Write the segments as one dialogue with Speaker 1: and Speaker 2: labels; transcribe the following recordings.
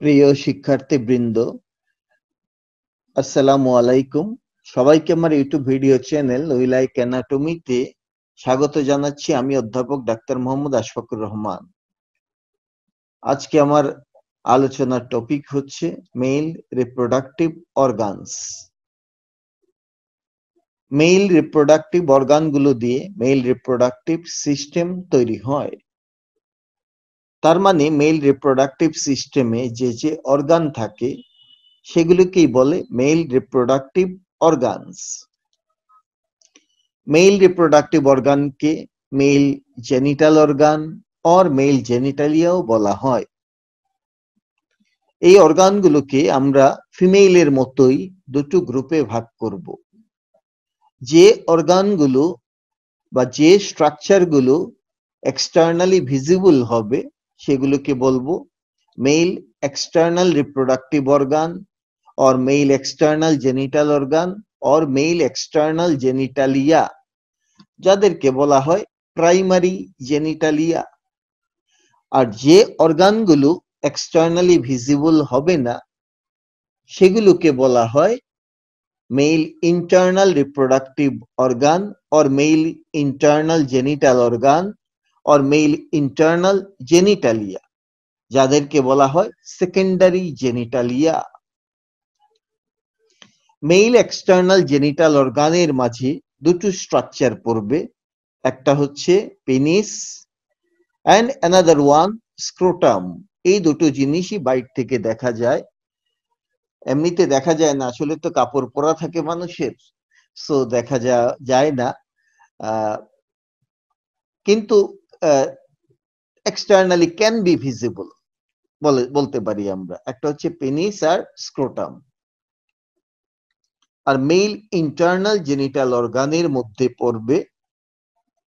Speaker 1: প্রিয় শিক্ষার্থীবৃন্দ, আসসালামু আলাইকুম। সবাইকে আমার YouTube video channel we like অ্যানাটমিতে স্বাগত জানাচ্ছি। আমি অধ্যাপক ডাক্তার মোহাম্মদ আশফাকুর রহমান। আজকে আমার আলোচনার টপিক হচ্ছে male reproductive organs. Male reproductive অর্গানগুলো দিয়ে মেল রিপ্রোডাক্টিভ সিস্টেম তৈরি হয়। তার মানে মেল রিপ্রোডাক্টিভ সিস্টেমে যে অর্গান থাকে সেগুলোকেই বলে male reproductive organs. Male reproductive অর্গানকে male genital organ or male জেনিটালিয়াও বলা হয়। এই অর্গানগুলোকে আমরা ফিমেইলের মতোই দুটো গ্রুপে ভাগ করব। যে অর্গানগুলো বা যে স্ট্রাকচারগুলো এক্সটার্নালি ভিজিবল হবে সেগুলোকে বলবো male external reproductive organ or male external genital organ or male external genitalia, যাদেরকে বলা হয় প্রাইমারি জেনিটালিয়া। আর যে অর্গানগুলো এক্সটার্নালি ভিজিবল হবে না সেগুলোকে বলা হয় male internal reproductive organ or male internal genital organ or male internal genitalia, যাদেরকে বলা হয় secondary genitalia. Male external genital অর্গানের মাঝে দুটো স্ট্রাকচার পড়বে, একটা হচ্ছে penis and another one scrotum. এই দুটো জিনিসই বাইরে থেকে দেখা যায়, এমনিতে দেখা যায় না, আসলে তো কাপড় পরা থাকে মানুষের, সো দেখা যায় না, কিন্তু এক্সটার্নালি ক্যান বি ভিজিবল বলতে পারি আমরা। একটা হচ্ছে পেনিস আর স্ক্রোটাম। আর মেল ইন্টারনাল জেনিটাল অর্গানের মধ্যে পড়বে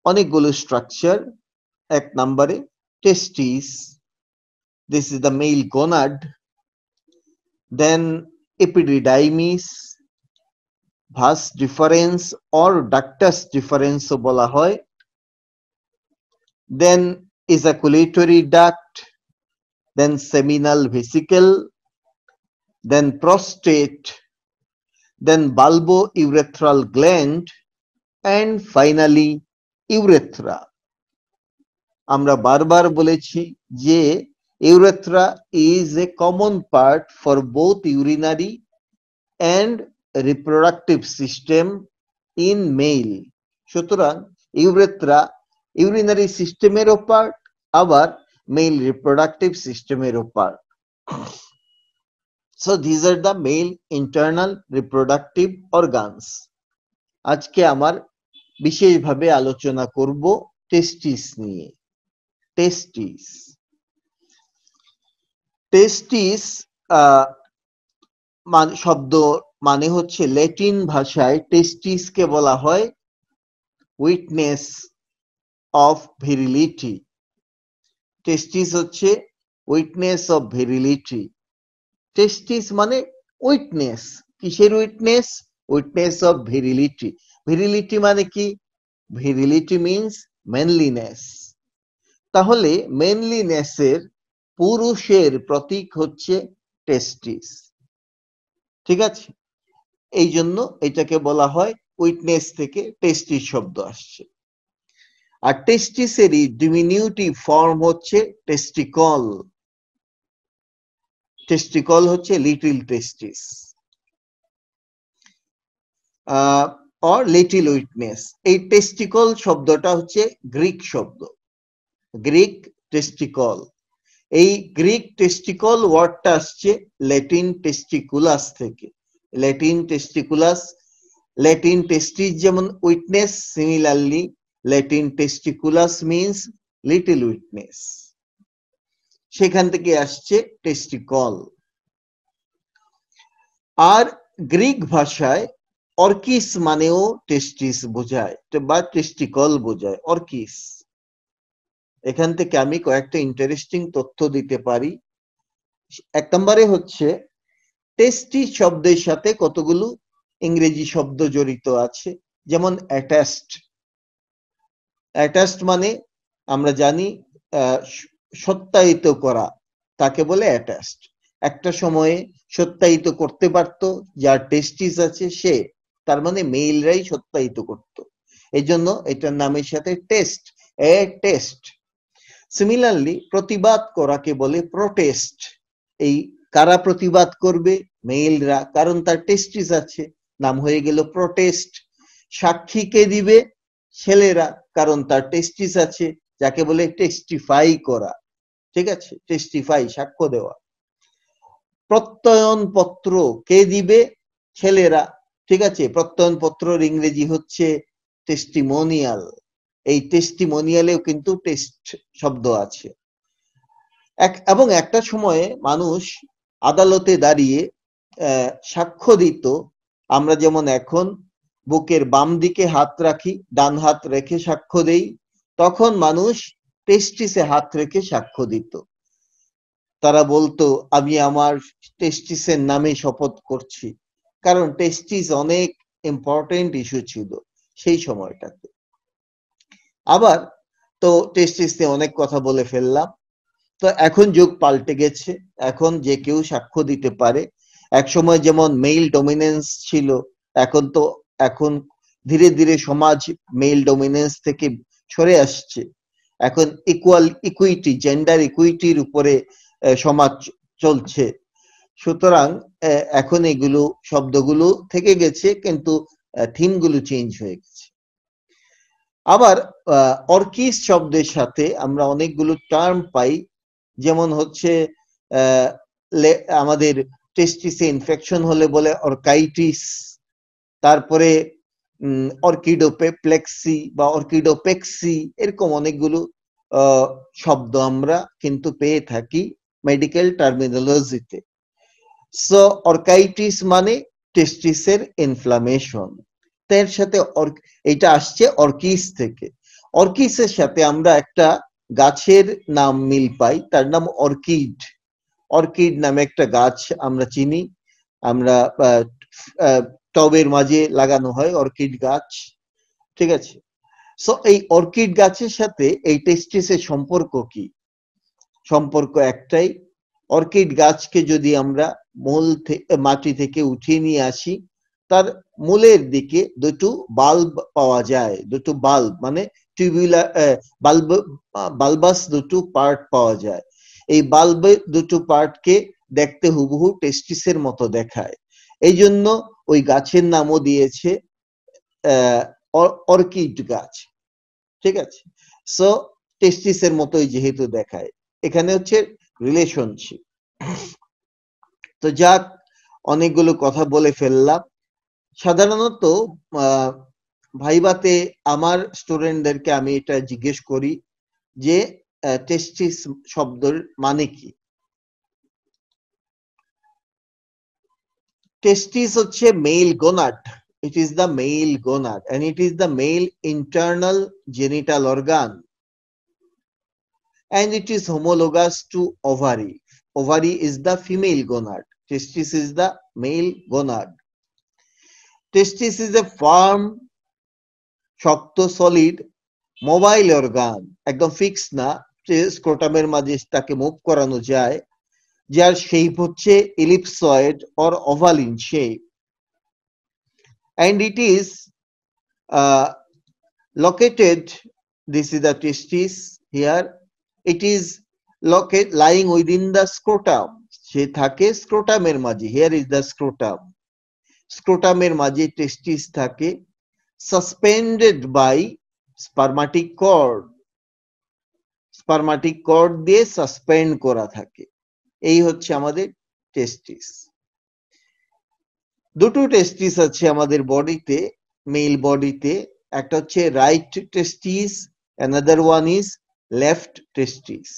Speaker 1: অনেকগুলো স্ট্রাকচার। এক নম্বরে testis, this is the male gonad. Then epididymis, vas deferens or ductus ডিফারেন্সও বলা হয়। Then ejaculatory duct, then seminal vesicle, then prostate, then bulbo urethral gland and finally urethra. আমরা বারবার বলেছি যে urethra is a common part for both urinary and reproductive system in male. সুতরাং urethra urinary সিস্টেমেরও part, আবার male reproductive সিস্টেমেরও part. So these are the male internal reproductive organs. আজকে আমার বিশেষভাবে আলোচনা করব টেস্টিস নিয়ে। টেস্টিস টেস্টিস শব্দ মানে হচ্ছে ল্যাটিন ভাষায় টেস্টিসকে বলা হয় উইটনেস অফ ভিরিলিটি। টেস্টিস হচ্ছে উইটনেস অফ ভিরিলিটি। টেস্টিস মানে উইটনেস। কিসের witness? Witness of virility. Virility মানে কি? Virility means manliness. তাহলে ম্যানলিনেসের পুরুষের প্রতীক হচ্ছে টেস্টিস। ঠিক আছে? এই জন্য এটাকে বলা হয় উইটনেস থেকে টেস্টিস শব্দ আসছে। আর টেস্টিসেরই ডিমিনিউটিভ ফর্ম হচ্ছে টেস্টিকল। টেস্টিকল হচ্ছে little testis or little witness. এই টেস্টিকল শব্দটা হচ্ছে গ্রিক শব্দ, গ্রিক টেস্টিকল। এই গ্রিক টেস্টিকল ওয়ার্ডটা আসছে ল্যাটিন টেস্টিকুলাস থেকে। ল্যাটিন টেস্টিকুলাস, ল্যাটিন টেস্টিস যেমন witness, similarly Latin testiculus means little witness. সেখান থেকে আসছে টেস্টিকল। আর গ্রিক ভাষায় অর্কিস মানেও টেস্টিস বোঝায় বা টেস্টিকল বোঝায়, অর্কিস। এখান থেকে আমি কয়েকটা ইন্টারেস্টিং তথ্য দিতে পারি। এক নম্বরে হচ্ছে টেস্টিস শব্দের সাথে কতগুলো ইংরেজি শব্দ জড়িত আছে, যেমন অ্যাটাচড। অ্যাটাচড মানে আমরা জানি সত্যায়িত করা, তাকে বলে অ্যাটাচড। একটা সময়ে সত্যায়িত করতে পারত, যার টেস্টিস আছে সে, তার মানে মেইলরাই সত্যায়িত করত। এই জন্য এটার নামের সাথে টেস্ট, এ টেস্ট। সিমিলারলি প্রতিবাদ করাকে বলে প্রোটেস্ট। এই কারা প্রতিবাদ করবে? মেইলরা, কারণ তার টেস্টিস আছে, নাম হয়ে গেল প্রোটেস্ট। সাক্ষী কে দিবে? ছেলেরা, কারণ তার টেস্টিস আছে, যাকে বলে টেস্টিফাই করা। ঠিক আছে, টেস্টিফাই, সাক্ষ্য দেওয়া। প্রত্যয়ন পত্র কে দিবে? ছেলেরা। ঠিক আছে, প্রত্যয়ন পত্রের ইংরেজি হচ্ছে টেস্টিমোনিয়াল। এই টেস্টিমোনিয়ালেও কিন্তু টেস্ট শব্দ আছে। এবং একটা সময়ে মানুষ আদালতে দাঁড়িয়ে সাক্ষ্য দিত। আমরা যেমন এখন বুকের বাম দিকে হাত রাখি, ডান হাত রেখে সাক্ষ্য দেই, তখন মানুষ টেস্টিসে হাত রেখে সাক্ষ্য দিত। তারা বলতো, আমি আমার টেস্টিসের নামে শপথ করছি, কারণ টেস্টিস অনেক ইম্পর্টেন্ট ইস্যু ছিল সেই সময়টাতে। আবার তো টেস্টিস নিয়ে অনেক কথা বলে ফেললাম। তো এখন যুগ পাল্টে গেছে, এখন যে কেউ সাক্ষ্য দিতে পারে। এক সময় যেমন মেইল ডমিনেন্স ছিল, এখন ধীরে ধীরে সমাজ মেইল ডমিনেন্স থেকে সরে আসছে। এখন ইকুইটি, জেন্ডার ইকুইটির উপরে সমাজ চলছে। সুতরাং এখন এগুলো শব্দগুলো থেকে গেছে, কিন্তু থিমগুলো চেঞ্জ হয়ে গেছে। আবার অর্কিস শব্দের সাথে আমরা অনেকগুলো টার্ম পাই, যেমন হচ্ছে আমাদের টেস্টিসে ইনফেকশন হলে বলে অর্কাইটিস, তারপরে অর্কিডোপেপ্লেক্সি বা অর্কিডোপেক্সি, এরকম অনেকগুলো শব্দ আমরা কিন্তু পেয়ে থাকি মেডিকেল টার্মিনোলজিতে। সো অর্কাইটিস মানে টেস্টিসের ইনফ্লামেশন। এর সাথে এটা আসছে অর্কিস থেকে। অর্কিসের সাথে আমরা একটা গাছের নাম মিল পাই, তার নাম অর্কিড। অর্কিড নামে একটা গাছ আমরা চিনি, আমরা টবের মাঝে লাগানো হয় অর্কিড গাছ। ঠিক আছে, সো এই অর্কিড গাছের সাথে এই টেস্টিসের সম্পর্ক কি? সম্পর্ক একটাই, অর্কিড গাছকে যদি আমরা মাটি থেকে উঠিয়ে নিয়ে আসি, তার মূলের দিকে দুটো বাল্ব পাওয়া যায়। দুটো বাল্ব মানে টিউবুলার বাল্বাস দুটো পার্ট পাওয়া যায়। এই বাল্বের দুটো পার্টকে দেখতে হুবহু টেস্টিসের মতো দেখায়, এই জন্য ওই গাছের নামও দিয়েছে অর্কিড গাছ। ঠিক আছে, সো টেস্টিসের মতোই যেহেতু দেখায়, এখানে হচ্ছে রিলেশনশিপ। তো যাক, অনেকগুলো কথা বলে ফেললাম। সাধারণত ভাইভাতে আমার স্টুডেন্টদেরকে আমি এটা জিজ্ঞেস করি যে টেস্টিস শব্দের মানে কি। টেস্টিস হচ্ছে male gonad, it is the male gonad and it is the male internal genital organ and it is homologous to ovary. Ovary is the female gonad, testis is the male gonad. Testis is a firm, শক্ত, solid, mobile organ, একদম fix না, স্ক্রোটামের মাঝে তাকে move করানো যায়, যার shape হচ্ছে ellipsoid or oval in shape, and it is located, this is the testis here, it is located lying within the scrotum, সে থাকে স্ক্রোটামের মাঝে, here is the scrotum, স্ক্রোটামের মাঝে টেস্টিস থাকে, suspended by spermatic cord, spermatic cord দিয়ে suspend করা থাকে। এই হচ্ছে আমাদের টেস্টিস। দুটো টেস্টিস আছে আমাদের বডিতে, মেল বডিতে, একটা হচ্ছে right testis, another one is left testis.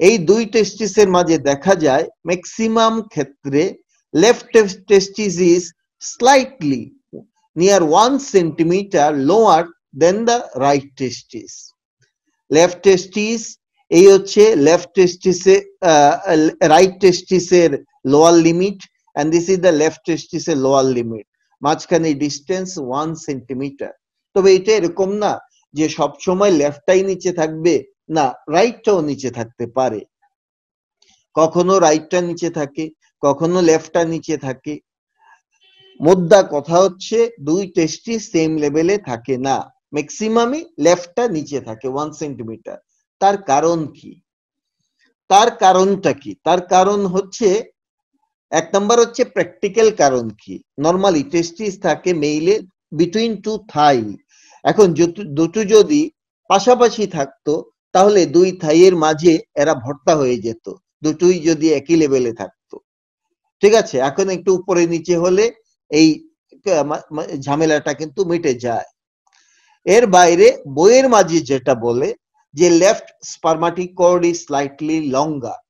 Speaker 1: এই দুই টেস্টিসের মাঝে দেখা যায় ম্যাক্সিমাম ক্ষেত্রে left testis is slightly near 1 centimeter lower than the right testis. Left testis এই হচ্ছে লেফট টেস্টিসে রাইট টেস্টিসের lower limit and this is the left testisের লোয়ার লিমিট, মাঝখানে ডিসটেন্স 1 সেন্টিমিটার। তবে এটা এরকম না যে সব সময় লেফটটাই নিচে থাকবে, না, রাইটটাও নিচে থাকতে পারে। কখনো রাইটটা নিচে থাকে, কখনো লেফটটা নিচে থাকে। মোদ্দা কথা হচ্ছে দুই টেস্টিস সেম লেভেলে থাকে না, ম্যাক্সিমামই লেফটটা নিচে থাকে 1 সেন্টিমিটার। তার কারণ কি? তার কারণটা কি? তার কারণ হচ্ছে, এক নাম্বার হচ্ছে প্র্যাকটিক্যাল কারণ কি। নরমালি টেস্টিস থাকে মেইলে বিটুইন টু থাই। এখন দুটো যদি পাশাপাশি থাকতো তাহলে দুই থাইয়ের মাঝে এরা ভর্তা হয়ে যেত, দুটোই যদি একই লেভেলে থাকতো। ঠিক আছে, এখন একটু উপরে নিচে হলে এই ঝামেলাটা কিন্তু মিটে যায়। এর বাইরে বইয়ের মাঝে যেটা বলে যে left spermatic cord is slightly longer,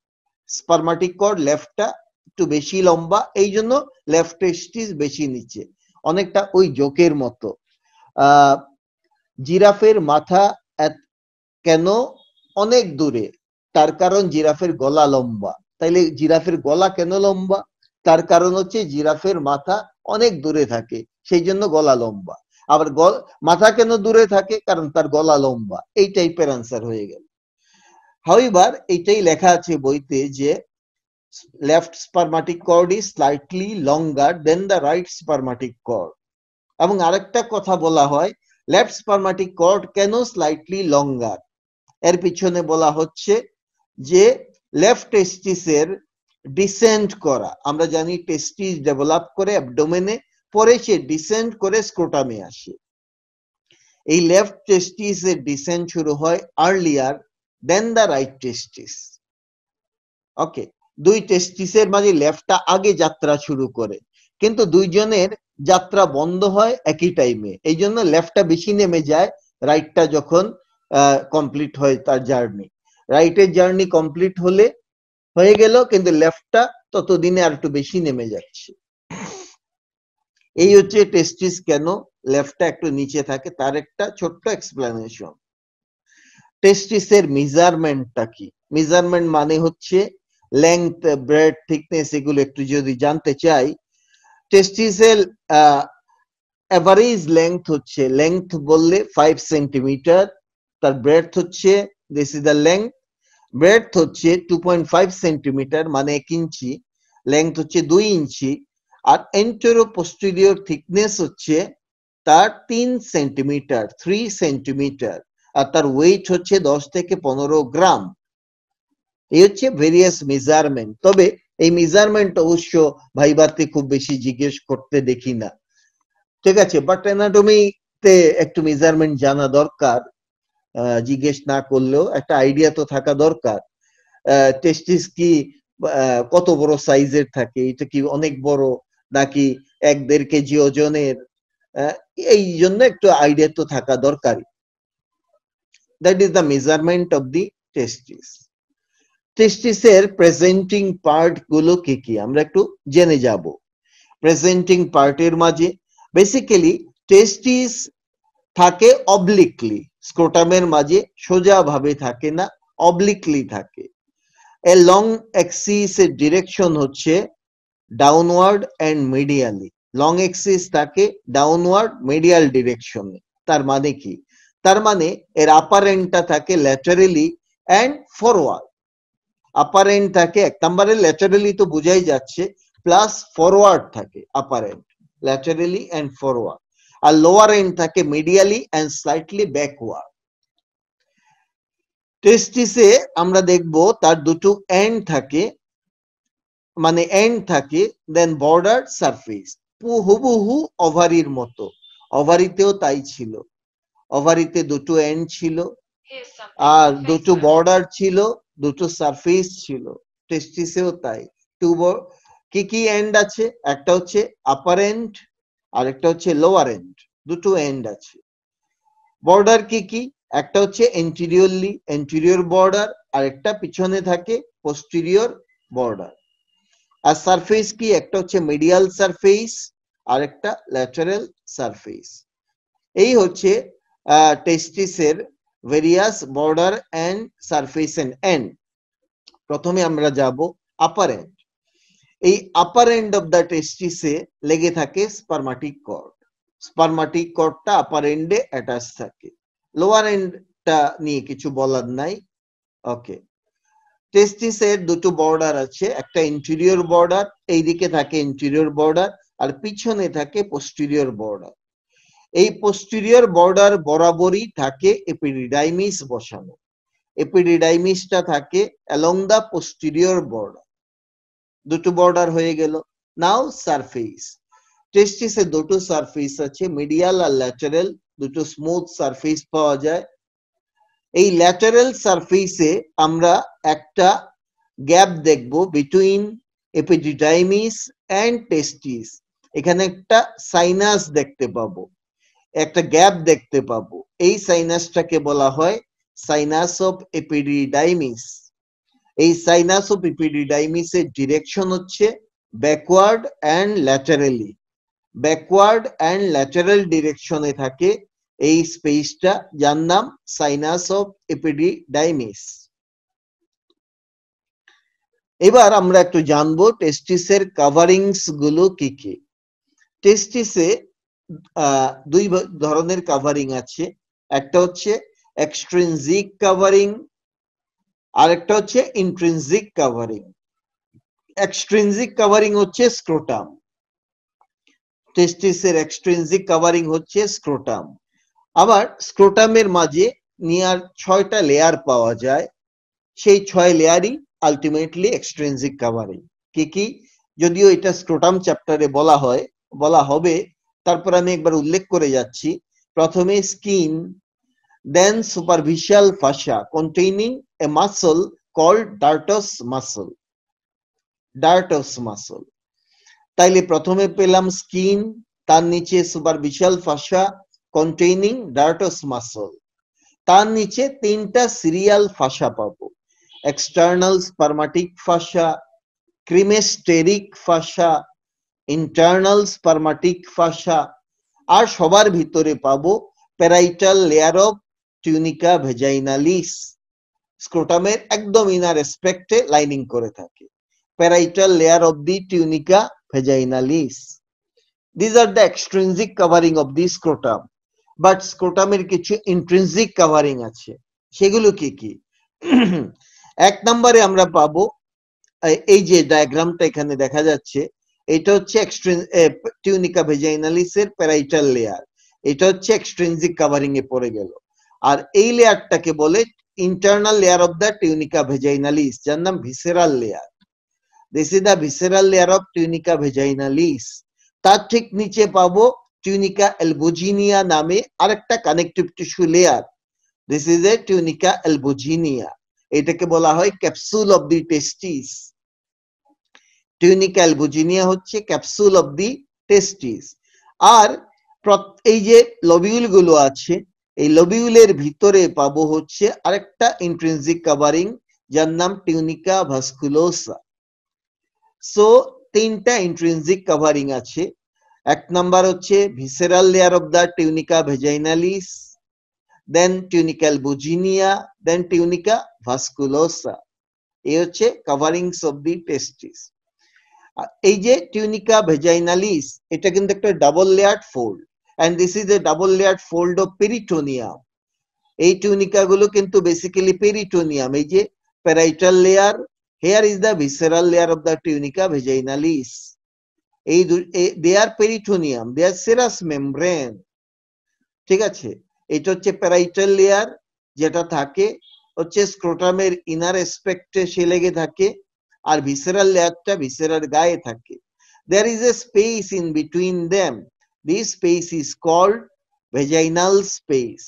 Speaker 1: spermatic cord লেফটটা একটু বেশি লম্বা, এই জন্য লেফট টেস্টিস বেশি নিচে। অনেকটা ওই জোকের মতো, জিরাফের মাথা কেন অনেক দূরে? তার কারণ জিরাফের গলা লম্বা। তাইলে জিরাফের গলা কেন লম্বা? তার কারণ হচ্ছে জিরাফের মাথা অনেক দূরে থাকে, সেই জন্য গলা লম্বা। আবার মাথা কেন দূরে থাকে? কারণ তার গলা লম্বা। এই টাইপের আনসার হয়ে গেল। হাউএভার এইটাই লেখা আছে বইতে যে left spermatic cord is slightly longer than the right spermatic cord. এবং আরেকটা কথা বলা হয় লেফট স্পারমাটিক কর্ড কেন স্লাইটলি লঙ্গার, এর পিছনে বলা হচ্ছে যে লেফট টেস্টিসের ডিসেন্ড করা, আমরা জানি টেস্টিস ডেভেলপ করে অ্যাবডোমেনে, পরে সে ডিসেন্ড করে স্ক্রোটামে আসে। এই লেফট টেস্টিসের ডিসেন্ড শুরু হয় আর্লিয়ার দেন দ্য রাইট টেস্টিস। ওকে, দুই টেস্টিসের মাঝে লেফটটা আগে যাত্রা শুরু করে, কিন্তু দুইজনের যাত্রা বন্ধ হয় একই টাইমে, এই জন্য লেফটটা বেশি নেমে যায় রাইটটা যখন কমপ্লিট হয় তার জার্নি। রাইটের জার্নি কমপ্লিট হলে হয়ে গেল, কিন্তু লেফটটা ততদিনে আর একটু বেশি নেমে যাচ্ছে। এই হচ্ছে টেস্টিস কেন লেফটটা একটু নিচে থাকে, তার একটা ছোট্ট এক্সপ্লেনেশন। টেস্টিসের মেজারমেন্টটা কি? মেজারমেন্ট মানে হচ্ছে লেংথ, ব্রেড, থিকনেস, এগুলো একটু যদি জানতে চাই, টেস্টিসের এভারেজ লেংথ হচ্ছে, লেংথ বললে 5 সেন্টিমিটার, তার ব্রেডথ হচ্ছে, this is the length, breadth হচ্ছে 2.5 সেন্টিমিটার মানে 1 ইঞ্চি, লেংথ হচ্ছে 2 ইঞ্চি, আর এন্টেরো পোস্টেরিয়র থিকনেস হচ্ছে তার 3 সেন্টিমিটার, 3 সেন্টিমিটার, আর তার ওয়েট হচ্ছে 10 থেকে 15 গ্রাম। এই হচ্ছে ভেরিয়াস মেজারমেন্ট। তবে এই মেজারমেন্ট অবশ্য ভাইবাতে খুব বেশি জিজ্ঞেস করতে দেখি না, ঠিক আছে, বাট অ্যানাটমিতে একটু মেজারমেন্ট জানা দরকার, জিজ্ঞেস না করলেও একটা আইডিয়া তো থাকা দরকার। টেস্টিস কি কত বড় সাইজের থাকে, এটা কি অনেক বড় নাকি 1-1.5 কেজি ওজনের, এই জন্য একটু আইডিয়া তো থাকা দরকারি। That is the measurement of the testis. টেস্টিসের প্রেজেন্টিং পার্ট গুলো কি কি আমরা একটু জেনে যাব। প্রেজেন্টিং পার্টের মাঝে বেসিক্যালি টেস্টিস থাকে অবলিকলি, স্ক্রোটামের মাঝে সোজা ভাবে থাকে না, অবলিকলি থাকে। এ লং অ্যাক্সিস এর ডিরেকশন হচ্ছে downward and medially, long axis থাকে ডাউনওয়ার্ড মিডিয়াল ডিরেকশনে। তার মানে কি? তার মানে এর আপার এন্ডটা থাকে laterally and forward. Upper end থাকে, এক নম্বরে ল্যাটারালি তো বোঝাই যাচ্ছে, প্লাস ফরওয়ার্ড থাকে upper end, laterally and forward, আর লোয়ার এন্ড থাকে মিডিয়ালি এন্ড স্লাইটলি ব্যাকওয়ার্ড। টেস্টিসে আমরা দেখব তার দুটো এন্ড থাকে, মানে এন্ড থাকে, দেন বর্ডার সারফেস, হুবহু ওভারির মতো। ওভারিতেও তাই ছিল, ওভারিতে দুটো এন্ড ছিল আর দুটো বর্ডার ছিল, দুটো সারফেস ছিল। টেস্টিসেও তাই, কি কি এন্ড আছে? একটা হচ্ছে আপার এন্ড আর একটা হচ্ছে লোয়ার এন্ড, দুটো এন্ড আছে। বর্ডার কি কি? একটা হচ্ছে এন্টিরিয়র বর্ডার, আর একটা পিছনে থাকে পোস্টেরিয়র বর্ডার। আর সারফেস কি? একটা হচ্ছে মিডিয়াল সারফেস আর একটা ল্যাটারাল সারফেস। এই হচ্ছে টেস্টিসের various border and surface and end. প্রথমে আমরা যাব আপার এন্ড। এই আপার এন্ড অফ দ্য টেস্টিসে লেগে থাকে স্পারমাটিক কর্ড। স্পারমাটিক কর্ডটা আপার এন্ডে অ্যাটাচ থাকে, লোয়ার এন্ডটা নিয়ে কিছু বলার নাই। ওকে, টেস্টিসের দুটো বর্ডার আছে, একটা ইন্টেরিয়র বর্ডার, এইদিকে থাকে ইন্টেরিয়র বর্ডার আর পিছনে থাকে পোস্টেরিয়র বর্ডার। এই পোস্টেরিয়র বর্ডার বরাবরই থাকে এপিডিডাইমিস বসানো। এপিডিডাইমিসটা থাকে অ্যালং দা পোস্টেরিয়র বর্ডার। দুটো বর্ডার হয়ে গেল। নাও সারফেস। টেস্টিসে দুটো সারফেস আছে, মিডিয়াল আর ল্যাটারাল, দুটো স্মুথ সারফেস পাওয়া যায়। এই ল্যাটারাল সারফেসে আমরা একটা গ্যাপ দেখব বিটুইন এপিডিডাইমিস এন্ড টেস্টিস। এখানে একটা সাইনাস দেখতে পাবো, একটা গ্যাপ দেখতে পাবো। এই সাইনাসটাকে বলা হয় সাইনাস অফ এপিডিডাইমিস। এই সাইনাস অফ এপিডিডাইমিসের ডিরেকশন হচ্ছে backward and laterally. Backward and lateral ডিরেকশনে থাকে এই স্পেসটা, যার নাম সাইনাস অফ এপিডিডাইমিস। এবার আমরা একটু জানবো টেস্টিসের কাভারিংস গুলো কি কি। টেস্টিসে দুই ধরনের কাভারিং আছে, একটা হচ্ছে এক্সট্রিনজিক কাভারিং আর একটা হচ্ছে ইন্ট্রিনজিক কাভারিং। এক্সট্রিনজিক কাভারিং হচ্ছে স্ক্রোটাম। টেস্টিসের এক্সট্রিনজিক কাভারিং হচ্ছে স্ক্রোটাম। আবার স্ক্রোটামের মাঝে নিয়ার 6টা লেয়ার পাওয়া যায়, সেই 6 লেয়ারই আলটিমেটলি এক্সট্রিনজিক কাভারিং। কি কি, যদিও এটা স্ক্রোটাম চ্যাপ্টারে বলা হবে, তারপর আমি একবার উল্লেখ করে যাচ্ছি। প্রথমে skin, then superficial fascia containing a muscle called dartos muscle. dartos muscle. তাইলে প্রথমে পেলাম স্কিন, তার নিচে superficial fascia containing dartos muscle, তার নিচে 3টা সিরিয়াল ফাসা পাবো, এক্সটার্নাল স্পারমাটিক ফাসা, ক্রিমেস্টেরিক ফাসা, ইন্টারনাল স্পারমাটিক ফাসা, আর সবার ভিতরে পাবো parietal layer of tunica vaginalis. স্ক্রোটামের একদম ইনার অ্যাসপেক্টে লাইনিং করে থাকে parietal layer of the tunica vaginalis. This are the extrinsic covering of the scrotum. But স্ক্রোটামের কিছু ইন্ট্রিনজিক কাভারিং আছে, সেগুলো কি কি? এক নম্বরে আমরা পাবো এই যে ডায়াগ্রামটা এখানে দেখা যাচ্ছে, এটা হচ্ছে টিউনিকা ভেজাইনালিসের প্যারাইটাল লেয়ার, এটা হচ্ছে এক্সট্রিনজিক কাভারিং এ পড়ে গেল। আর এই লেয়ারটাকে বলে internal layer of the tunica vaginalis, যার নাম visceral layer. This is the visceral layer of tunica vaginalis. তার ঠিক নিচে পাবো টিউনিকা অ্যালবুজিনিয়া নামে আরেকটা connective tissue layer. This is a tunica albuginea. এটাকে বলা হয় capsule of the testis. Tunica albuginea হচ্ছে ক্যাপসুল অফ দি টেস্টিস। আর এই যে লবিউল গুলো আছে, এই লবিউলের ভিতরে পাবো হচ্ছে আরেকটা ইন্ট্রিনজিক কাভারিং, যার নাম টিউনিকা ভাস্কুলোসা। সো 3টা ইন্ট্রিনজিক কাভারিং আছে। এক নাম্বার হচ্ছে visceral layer of the tunica vaginalis, then tunica albuginea, then tunica vasculosa. এই হচ্ছে কাভারিংস অফ দি টেস্টিস। এই যে টিউনিকা ভেজাইনালিস, এটা কিন্তু একটা double layered fold, and this is a double layered fold of peritoneum. এই টিউনিকা গুলো কিন্তু বেসিক্যালি পেরিটোনিয়াম। এই যে parietal layer, here is the visceral layer of the tunica vaginalis. এই they are peritoneum, they are serous membrane. ঠিক আছে, এটা হচ্ছে প্যারাইটাল লেয়ার, যেটা থাকে হচ্ছে স্ক্রোটামের ইনার অ্যাসপেক্টে সে লেগে থাকে, আর ভিসেরাল লেয়ারটা ভিসেরার গায়ে থাকে। There is a space in between them. This space is called vaginal space.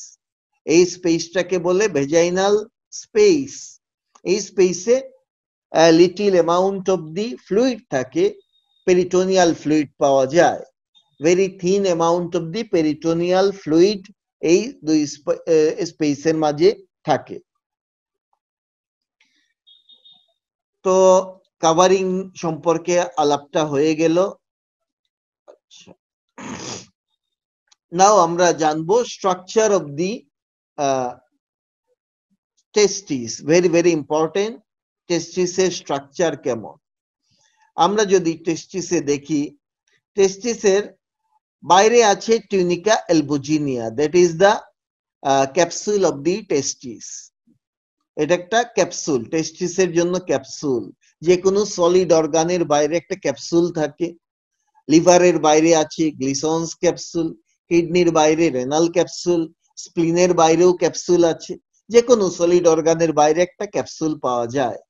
Speaker 1: এই স্পেসটাকে বলে ভেজাইনাল স্পেস। এই স্পেসে little amount of the fluid থাকে, পেরিটোনিয়াল ফ্লুইড পাওয়া যায়। Very thin amount of the peritoneal fluid এই দুই স্পেসের মাঝে থাকে। তো কাভারিং সম্পর্কে আলাপটা হয়ে গেল। নাও আমরা জানবো structure of the testis. Very very important, টেস্টিসের স্ট্রাকচার কেমন। আমরা যদি টেস্টিসে দেখি, টেস্টিসের বাইরে আছে tunica albuginea, that is the capsule of the testis. এটা একটা ক্যাপসুল, টেস্টিসের জন্য ক্যাপসুল। যে কোনো সলিড অর্গানের বাইরে একটা ক্যাপসুল থাকে। লিভারের বাইরে আছে গ্লিসন্স ক্যাপসুল, কিডনির বাইরে রেনাল ক্যাপসুল, স্প্লিনের বাইরেও ক্যাপসুল আছে। যে কোনো সলিড অর্গানের বাইরে একটা ক্যাপসুল পাওয়া যায়।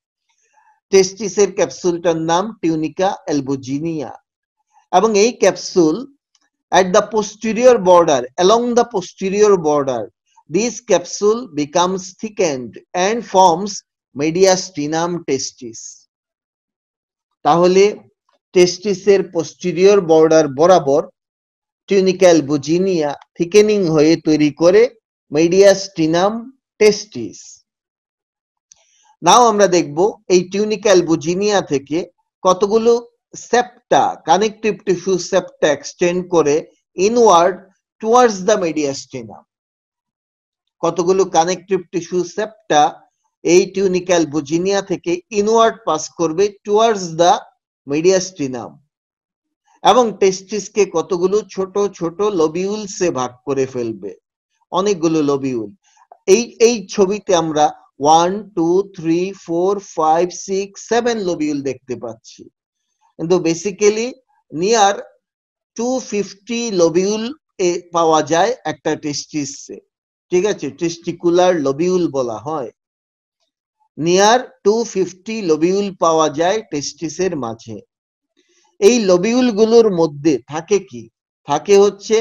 Speaker 1: টেস্টিসের ক্যাপসুলটার নাম টিউনিকা অ্যালবুজিনিয়া, এবং এই capsule at the posterior border, along the posterior border, this capsule becomes thickened and forms mediastinum testis. তাহলে টেস্টিসের পোস্টেরিয়র বর্ডার বরাবর টিউনিকা অ্যালবুজিনিয়া থিকেনিং হয়ে তৈরি করে মেডিয়াস্টিনাম টেস্টিস। নাও আমরা দেখব এই টিউনিকা অ্যালবুজিনিয়া থেকে কতগুলো সেপ্টা, কানেকটিভ টিস্যু সেপ্টা এক্সটেন্ড করে ইনওয়ার্ড টুয়ার্ডস দ্য মেডিয়াস্টিনাম। কতগুলো কানেকটিভ টিস্যু সেপ্টা এই টিউনিকা অ্যালবুজিনিয়া থেকে ইনওয়ার্ড পাস করবে টুয়ার্ডস দ্য মেডিয়াস্টিনাম, এবং টেস্টিসকে কতগুলো ছোট ছোট লোবিউলসে ভাগ করে ফেলবে, অনেকগুলো লোবিউল। এই ছবিতে আমরা 1 2 3 4 5 6 7 লোবিউল দেখতে পাচ্ছি, কিন্তু বেসিক্যালি নিয়ার 250 লোবিউল পাওয়া যায় একটা টেস্টিসে। ঠিক আছে, টেস্টিকুলার লোবিউল বলা হয়। নিয়ার 250 লোবিউল পাওয়া যায় টেস্টিসের মাঝে। এই লোবিউল গুলোর মধ্যে থাকে কি? থাকে হচ্ছে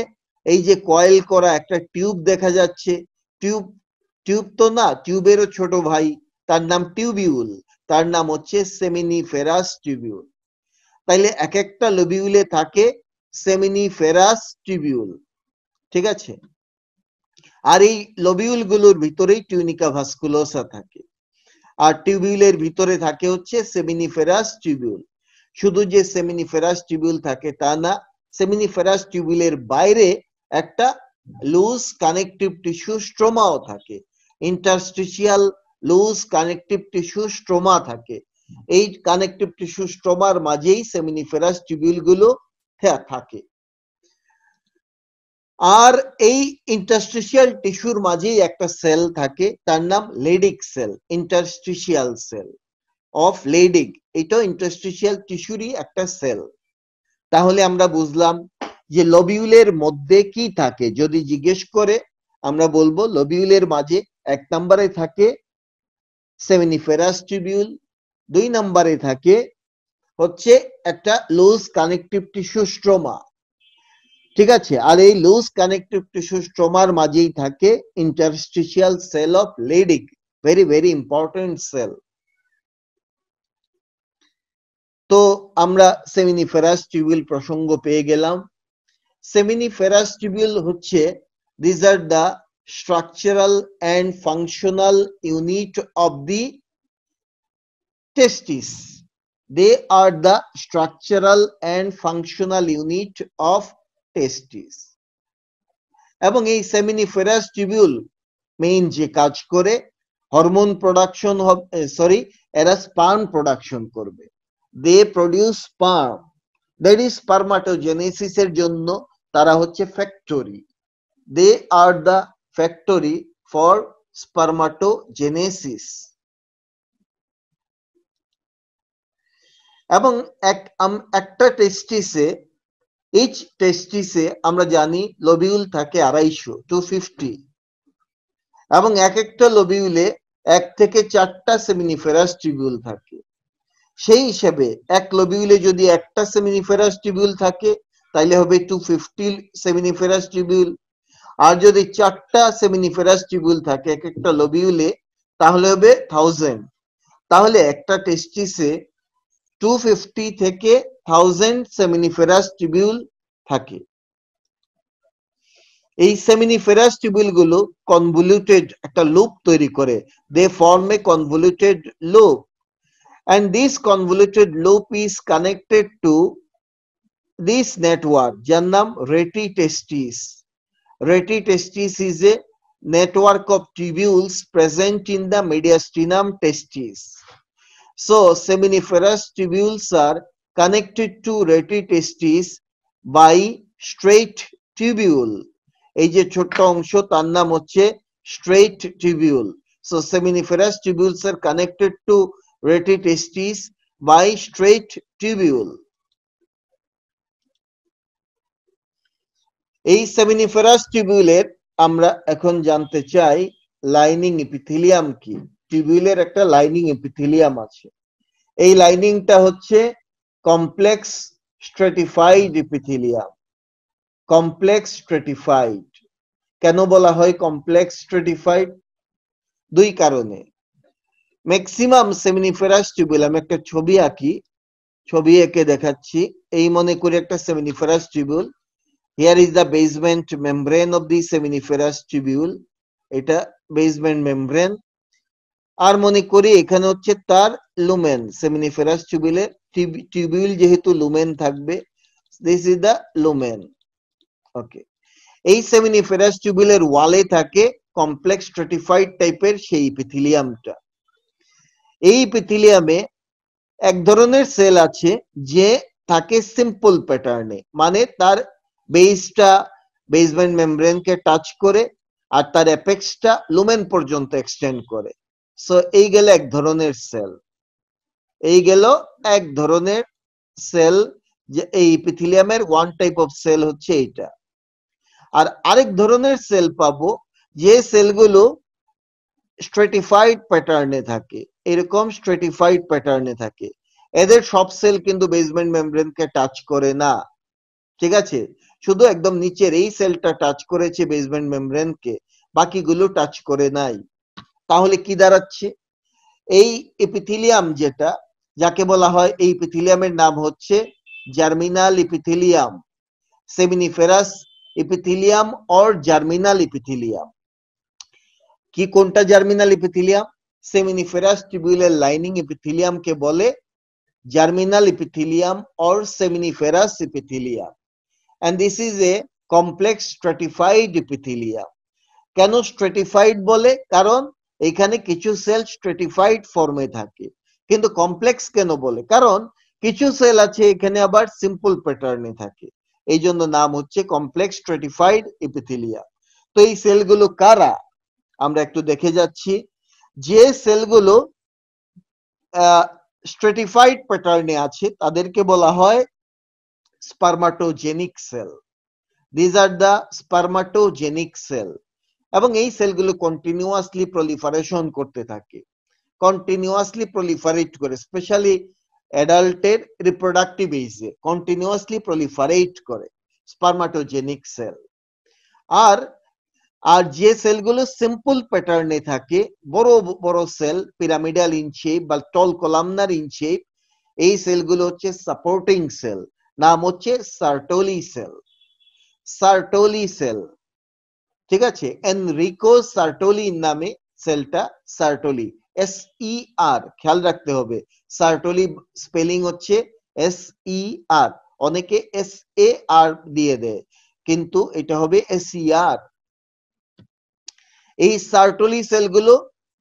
Speaker 1: এই যে কয়েল করা একটা টিউব দেখা যাচ্ছে। টিউব তো না, টিউবেরও ছোট ভাই, তার নাম টিউবিউল, তার নাম হচ্ছে সেমিনিফেরাস টিউবিউল। তাইলে এক একটা লোবিউলে থাকে সেমিনিফেরাস টিউবিউল। ঠিক আছে, আর এই লোবিউল গুলোর ভিতরেই টিউনিকা ভাস্কুলোসা থাকে, আর টিউবিউলের ভিতরে থাকে হচ্ছে সেমিনিফেরাস টিউবিউল। শুধু যে সেমিনিফেরাস টিউবিউল থাকে তা না, সেমিনিফেরাস টিউবিউলের বাইরে একটা লুজ কানেকটিভ টিস্যু স্ট্রোমাও থাকে, interstitial loose connective tissue stroma থাকে। এই কানেকটিভ টিস্যু স্ট্রোমার মাঝেই সেমিনিফেরাস টিউবিউল গুলো থাকে। আর এই ইন্টারস্টিশিয়াল টিস্যুর মাঝেই একটা সেল থাকে, তার নাম Leydig cell, interstitial cell of Leydig. এটা ইন্টারস্টিশিয়াল টিস্যুরই একটা সেল। তাহলে আমরা বুঝলাম যে লোবিউলের মধ্যে কি থাকে। যদি জিজ্ঞেস করে আমরা বলবো লোবিউলের মাঝে 1 নম্বরে থাকে সেমিনিফেরাস টিউবিউল, 2 নম্বরে থাকে হচ্ছে একটা লুজ কানেকটিভ টিস্যু স্ট্রোমা। ঠিক আছে, আর এই লুজ কানেকটিভ টিস্যু স্ট্রোমার মাঝেই থাকে interstitial cell of Leydig, very very important cell. তো আমরা সেমিনিফেরাস টিউবিউল প্রসঙ্গ পেয়ে গেলাম। সেমিনিফেরাস টিউবিউল হচ্ছে, these are the structural and functional unit of the testis. They are the structural and functional unit of testis. এবং এই seminiferous tubule main যে কাজ করে, হরমোন প্রোডাকশন হবে, এরা স্পার্ম প্রোডাকশন করবে। They produce sperm, that is spermatogenesis এর জন্য তারা হচ্ছে factory. They are the factory for spermatogenesis. এবং একটা টেস্টিসে, ইচ টেস্টিসে আমরা জানি লোবিউল থাকে 250, 250, এবং এক একটা লোবিউলে 1 থেকে 4টা সেমিনিফেরাস টিউবিউল থাকে। সেই হিসেবে এক লোবিউলে যদি একটা সেমিনিফেরাস টিউবিউল থাকে তাহলে হবে 250 সেমিনিফেরাস টিউবিউল, আর যদি 4টা সেমিনিফেরাস টিউবিউল থাকে এক একটা লোবিউলে তাহলে হবে 1000। তাহলে একটা টেস্টিসে 250 থেকে 1000 সেমিনিফেরাস টিউবিউল থাকে। এই সেমিনিফেরাস টিউবিউল গুলো কনভলিউটেড একটা লুপ তৈরি করে, they form a convoluted loop, and this convoluted loop is connected to this network যার নাম রেটি টেস্টিস। রেটি টেস্টিস is a network of tubules present in the mediastinum testis. So seminiferous tubules are connected to রেটি testis by straight tubule. এই যে ছোট্ট অংশ তার নাম হচ্ছে straight tubule. So seminiferous tubules are connected to rete testis by straight tubule. এই seminiferous টিউবুলের আমরা এখন জানতে চাই লাইনিং এপিথেলিয়াম কি। টিউবুলের একটা লাইনিং এপিথেলিয়াম আছে, এই লাইনিংটা হচ্ছে কমপ্লেক্স স্ট্রেটিফাইড এপিথেলিয়াম। কমপ্লেক্স স্ট্রেটিফাইড কেন বলা হয় কমপ্লেক্স স্ট্রেটিফাইড? দুই কারণে। ম্যাক্সিমাম সেমিনিফেরাস টিউবুল, আমি একটা ছবি আঁকি, ছবি এঁকে দেখাচ্ছি। এই মনে করি একটা seminiferous tubule. Here is the basement membrane of the seminiferous tubule. এটা বেসমেন্ট মেমব্রেন। আর মনে করি এখানে হচ্ছে তার লুমেন। সেমিনিফেরাস টিউবুলে টিউবুল যেহেতু লুমেন থাকবে, দিস ইজ দ্য লুমেন। ওকে, এই সেমিনিফেরাস টিউবুলের ওয়ালে থাকে কমপ্লেক্স স্ট্রেটিফাইড টাইপের সেই এপিথেলিয়ামটা। এই এপিথেলিয়ামে এক ধরনের সেল আছে যে থাকে সিম্পল প্যাটার্নে, মানে তার বেসটা বেসমেন্ট মেমব্রেনকে টাচ করে আর তার অ্যাপেক্সটা লুমেন পর্যন্ত এক্সটেন্ড করে। সো এই গেল এক ধরনের সেল, এই গেল এক ধরনের সেল, যে এই এপিথেলিয়ামের ওয়ান টাইপ অফ সেল হচ্ছে এইটা। আর আরেক ধরনের সেল পাবো যে সেলগুলো স্ট্রেটিফাইড প্যাটার্নে থাকে, এরকম স্ট্রেটিফাইড প্যাটার্নে থাকে। এদের সব সেল কিন্তু বেসমেন্ট মেমব্রেনকে টাচ করে না, ঠিক আছে? শুধু একদম নিচের এই সেলটা টাচ করেছে বেসমেন্ট মেমব্রেনকে, বাকিগুলো টাচ করে নাই। তাহলে কি দাঁড়াচ্ছে? এই এপিথেলিয়াম যেটা, যাকে বলা হয়, এই এপিথেলিয়ামের নাম হচ্ছে germinal epithelium, seminiferous epithelium or germinal epithelium. কি কোনটা জার্মিনাল এপিথেলিয়াম? সেমিনিফেরাস টিউবুলের লাইনিং এপিথেলিয়ামকে বলে germinal epithelium or seminiferous epithelium. And this is a complex stratified epithelium. কেন স্ট্রেটিফাইড বলে? কারণ এখানে কিছু সেল স্ট্রেটিফাইড ফর্মে থাকে। কিন্তু কমপ্লেক্স কেন বলে? কারণ কিছু সেল আছে এখানে আবার সিম্পল প্যাটার্নে থাকে, এই জন্য নাম হচ্ছে কমপ্লেক্স স্ট্রেটিফাইড এপিথেলিয়াম। তো এই সেলগুলো কারা আমরা একটু দেখে যাচ্ছি। যে সেলগুলো স্ট্রেটিফাইড প্যাটার্নে আছে তাদেরকে বলা হয় spermatogenic cell. These are the spermatogenic cell. এবং এই সেলগুলো কন্টিনিউয়াসলি প্রলিফারেশন করতে থাকে, কন্টিনিউয়াসলি প্রলিফারেট করে, স্পেশালি অ্যাডাল্টের রিপ্রোডাক্টিভ এজে কন্টিনিউয়াসলি প্রলিফারেট করে স্পারমাটোজেনিক সেল। আর আর যে সেলগুলো সিম্পল প্যাটার্নে থাকে, বড় বড় সেল, পিরামিডাল ইন শেপ বা টল কলামনার ইন শেপ, এই সেলগুলো হচ্ছে সাপোর্টিং সেল, নাম হচ্ছে সার্টোলি সেল। সার্টোলি সেল, ঠিক আছে? এনরিকো সার্টোলি নামে সেলটা সার্টোলি, SER, খেয়াল রাখতে হবে। সার্টোলি স্পেলিং হচ্ছে SER, অনেকে SAR দিয়ে দেয়, কিন্তু এটা হবে SER। এই সার্টোলি সেলগুলো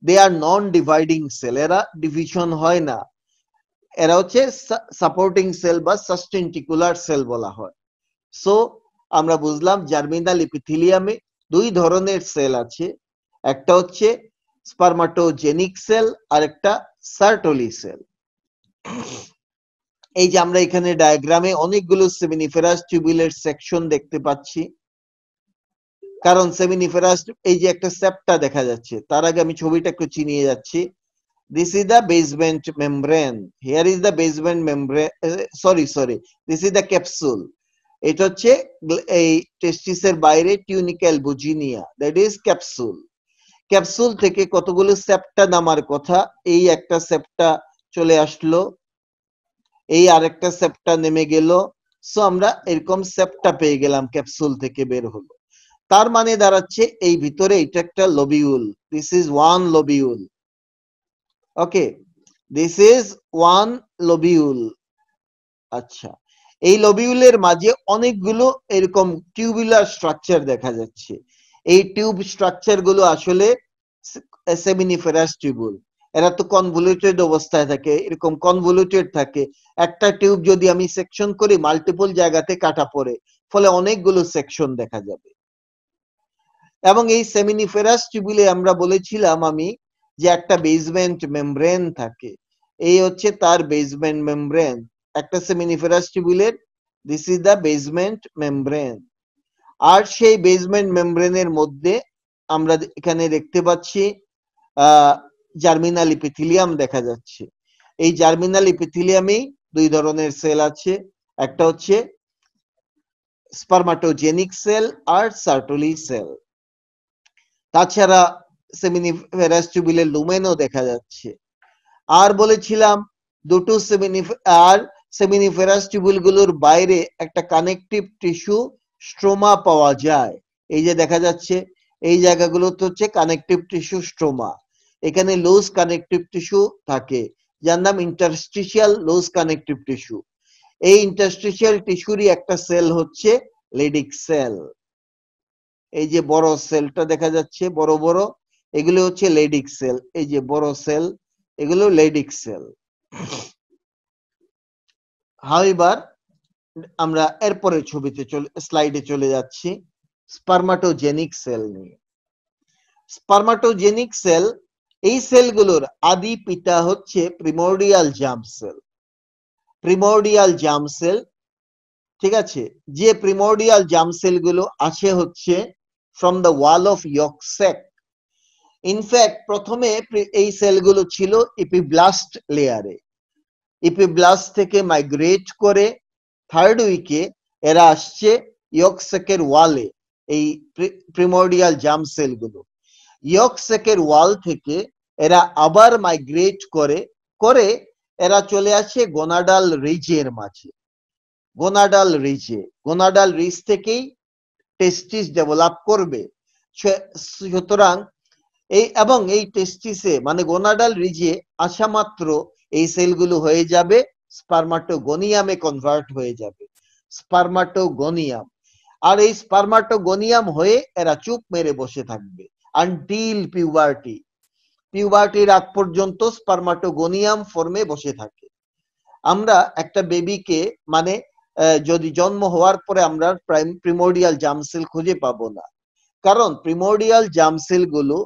Speaker 1: দে আর নন ডিভাইডিং সেল, এরা ডিভিশন হয় না, এরা হচ্ছে সাপোর্টিং সেল বা সাস্টেন্টিকুলার সেল বলা হয়। সো আমরা বুঝলাম জার্মিনাল এপিথেলিয়ামে দুই ধরনের সেল আছে, একটা হচ্ছে স্পারমাটোজেনিক সেল আর একটা সার্টোলি সেল। এই যে আমরা এখানে ডায়াগ্রামে অনেকগুলো সেমিনিফেরাস টিউবুলের সেকশন দেখতে পাচ্ছি, কারণ সেমিনিফেরাস, এই যে একটা সেপ্টা দেখা যাচ্ছে, তার আগে আমি ছবিটা একটু চিনিয়ে যাচ্ছি। This is the basement membrane. Here is the basement membrane. Sorry. This is the capsule. এটা হচ্ছে এই টেস্টিসের বাইরে টিউনিক্যাল বুজিনিয়া, দ্যাট ইজ ক্যাপসুল। ক্যাপসুল থেকে কতগুলো সেপ্টা নামার কথা, এই একটা সেপ্টা চলে আসলো, এই আরেকটা সেপ্টা নেমে গেল। সো আমরা এরকম সেপ্টা পেয়ে গেলাম, ক্যাপসুল থেকে বের হলো। তার মানে দাঁড়াচ্ছে এই ভিতরে এটা একটা lobule, this is one lobule. Okay, this is one lobule. আচ্ছা, এই লবিউলের মাঝে অনেকগুলো এরকম টিউবুলার স্ট্রাকচার দেখা যাচ্ছে। এই টিউব স্ট্রাকচার গুলো আসলে সেমিনিফেরাস টিউবুল। এরা তো কনভলিউটেড অবস্থায় থাকে, এরকম কনভলিউটেড থাকে। একটা টিউব যদি আমি সেকশন করি, মাল্টিপল জায়গাতে কাটা পড়ে, ফলে অনেকগুলো সেকশন দেখা যাবে। এবং এই সেমিনিফেরাস টিউবুলে আমরা বলেছিলাম আমি যে একটা বেসমেন্ট মেমব্রেন থাকে, এই হচ্ছে তার বেসমেন্ট মেমব্রেন। একটা সেমিনিফেরাস টিউবুলের this is the basement membrane. আর সেই বেসমেন্ট মেমব্রেনের মধ্যে আমরা এখানে দেখতে পাচ্ছি জার্মিনাল ইপিথেলিয়াম দেখা যাচ্ছে। এই জার্মিনাল ইপিথেলিয়ামেই দুই ধরনের সেল আছে, একটা হচ্ছে স্পারমাটোজেনিক সেল আর সার্টোলি সেল। তাছাড়া সেমিনিফেরাস টিউবুলের লুমেনও দেখা যাচ্ছে। আর বলেছিলাম দুটো সেমিনিফেরাস টিউবুলগুলোর বাইরে একটা কানেকটিভ টিস্যু স্ট্রোমা পাওয়া যায়। এই যে দেখা যাচ্ছে এই জায়গাগুলোতে হচ্ছে কানেকটিভ টিস্যু স্ট্রোমা। এখানে লুজ কানেকটিভ টিস্যু থাকে যার নাম ইন্টারস্টিশিয়াল লুজ কানেকটিভ টিস্যু। এই ইন্টারস্টিশিয়াল টিস্যুরই একটা সেল হচ্ছে লেডিক সেল। এই যে বড় সেলটা দেখা যাচ্ছে বড় বড়, এগুলো হচ্ছে লেডিক সেল। এই যে বড় সেল, এগুলো লেডিক সেল। হাউএভার আমরা এরপরে স্লাইডে চলে যাচ্ছি স্পারমাটোজেনিক সেল নিয়ে। স্পারমাটোজেনিক সেল, এই সেলগুলোর আদি পিতা হচ্ছে primordial germ cell. Primordial germ cell, ঠিক আছে, যে প্রিমোর্ডিয়াল জার্ম সেলগুলো আছে হচ্ছে from the wall of yolk sac. In fact প্রথমে এই সেলগুলো ছিল ইপিব্লাস্ট লেয়ারে। ইপিব্লাস্ট থেকে মাইগ্রেট করে থার্ড উইকে এরা আসছে ইয়ক স্যাকের ওয়ালে, এই প্রিমোর্ডিয়াল জার্ম সেলগুলো। ইয়ক স্যাকের ওয়াল থেকে এরা আবার মাইগ্রেট করে করে এরা চলে আসে গোনাডাল রিজের মাঝে। গোনাডাল রিজ থেকেই টেস্টিস ডেভেলপ করবে। সুতরাং এই টেস্টিসে মানে গোনাডাল রিজে আসা মাত্র এই সেলগুলো হয়ে যাবে স্পারমাটোগোনিয়ামে কনভার্ট হয়ে যাবে, স্পারমাটোগোনিয়াম। আর এই স্পারমাটোগোনিয়াম হয়ে এরা চুপ মেরে বসে থাকবে আনটিল পিউবার্টি। পিউবার্টির আগ পর্যন্ত স্পারমাটোগোনিয়াম ফর্মে বসে থাকে। আমরা একটা বেবিকে মানে যদি জন্ম হওয়ার পরে আমরা প্রিমোর্ডিয়াল জার্ম সেল খুঁজে পাবো না, কারণ প্রিমোর্ডিয়াল জার্ম সেল গুলো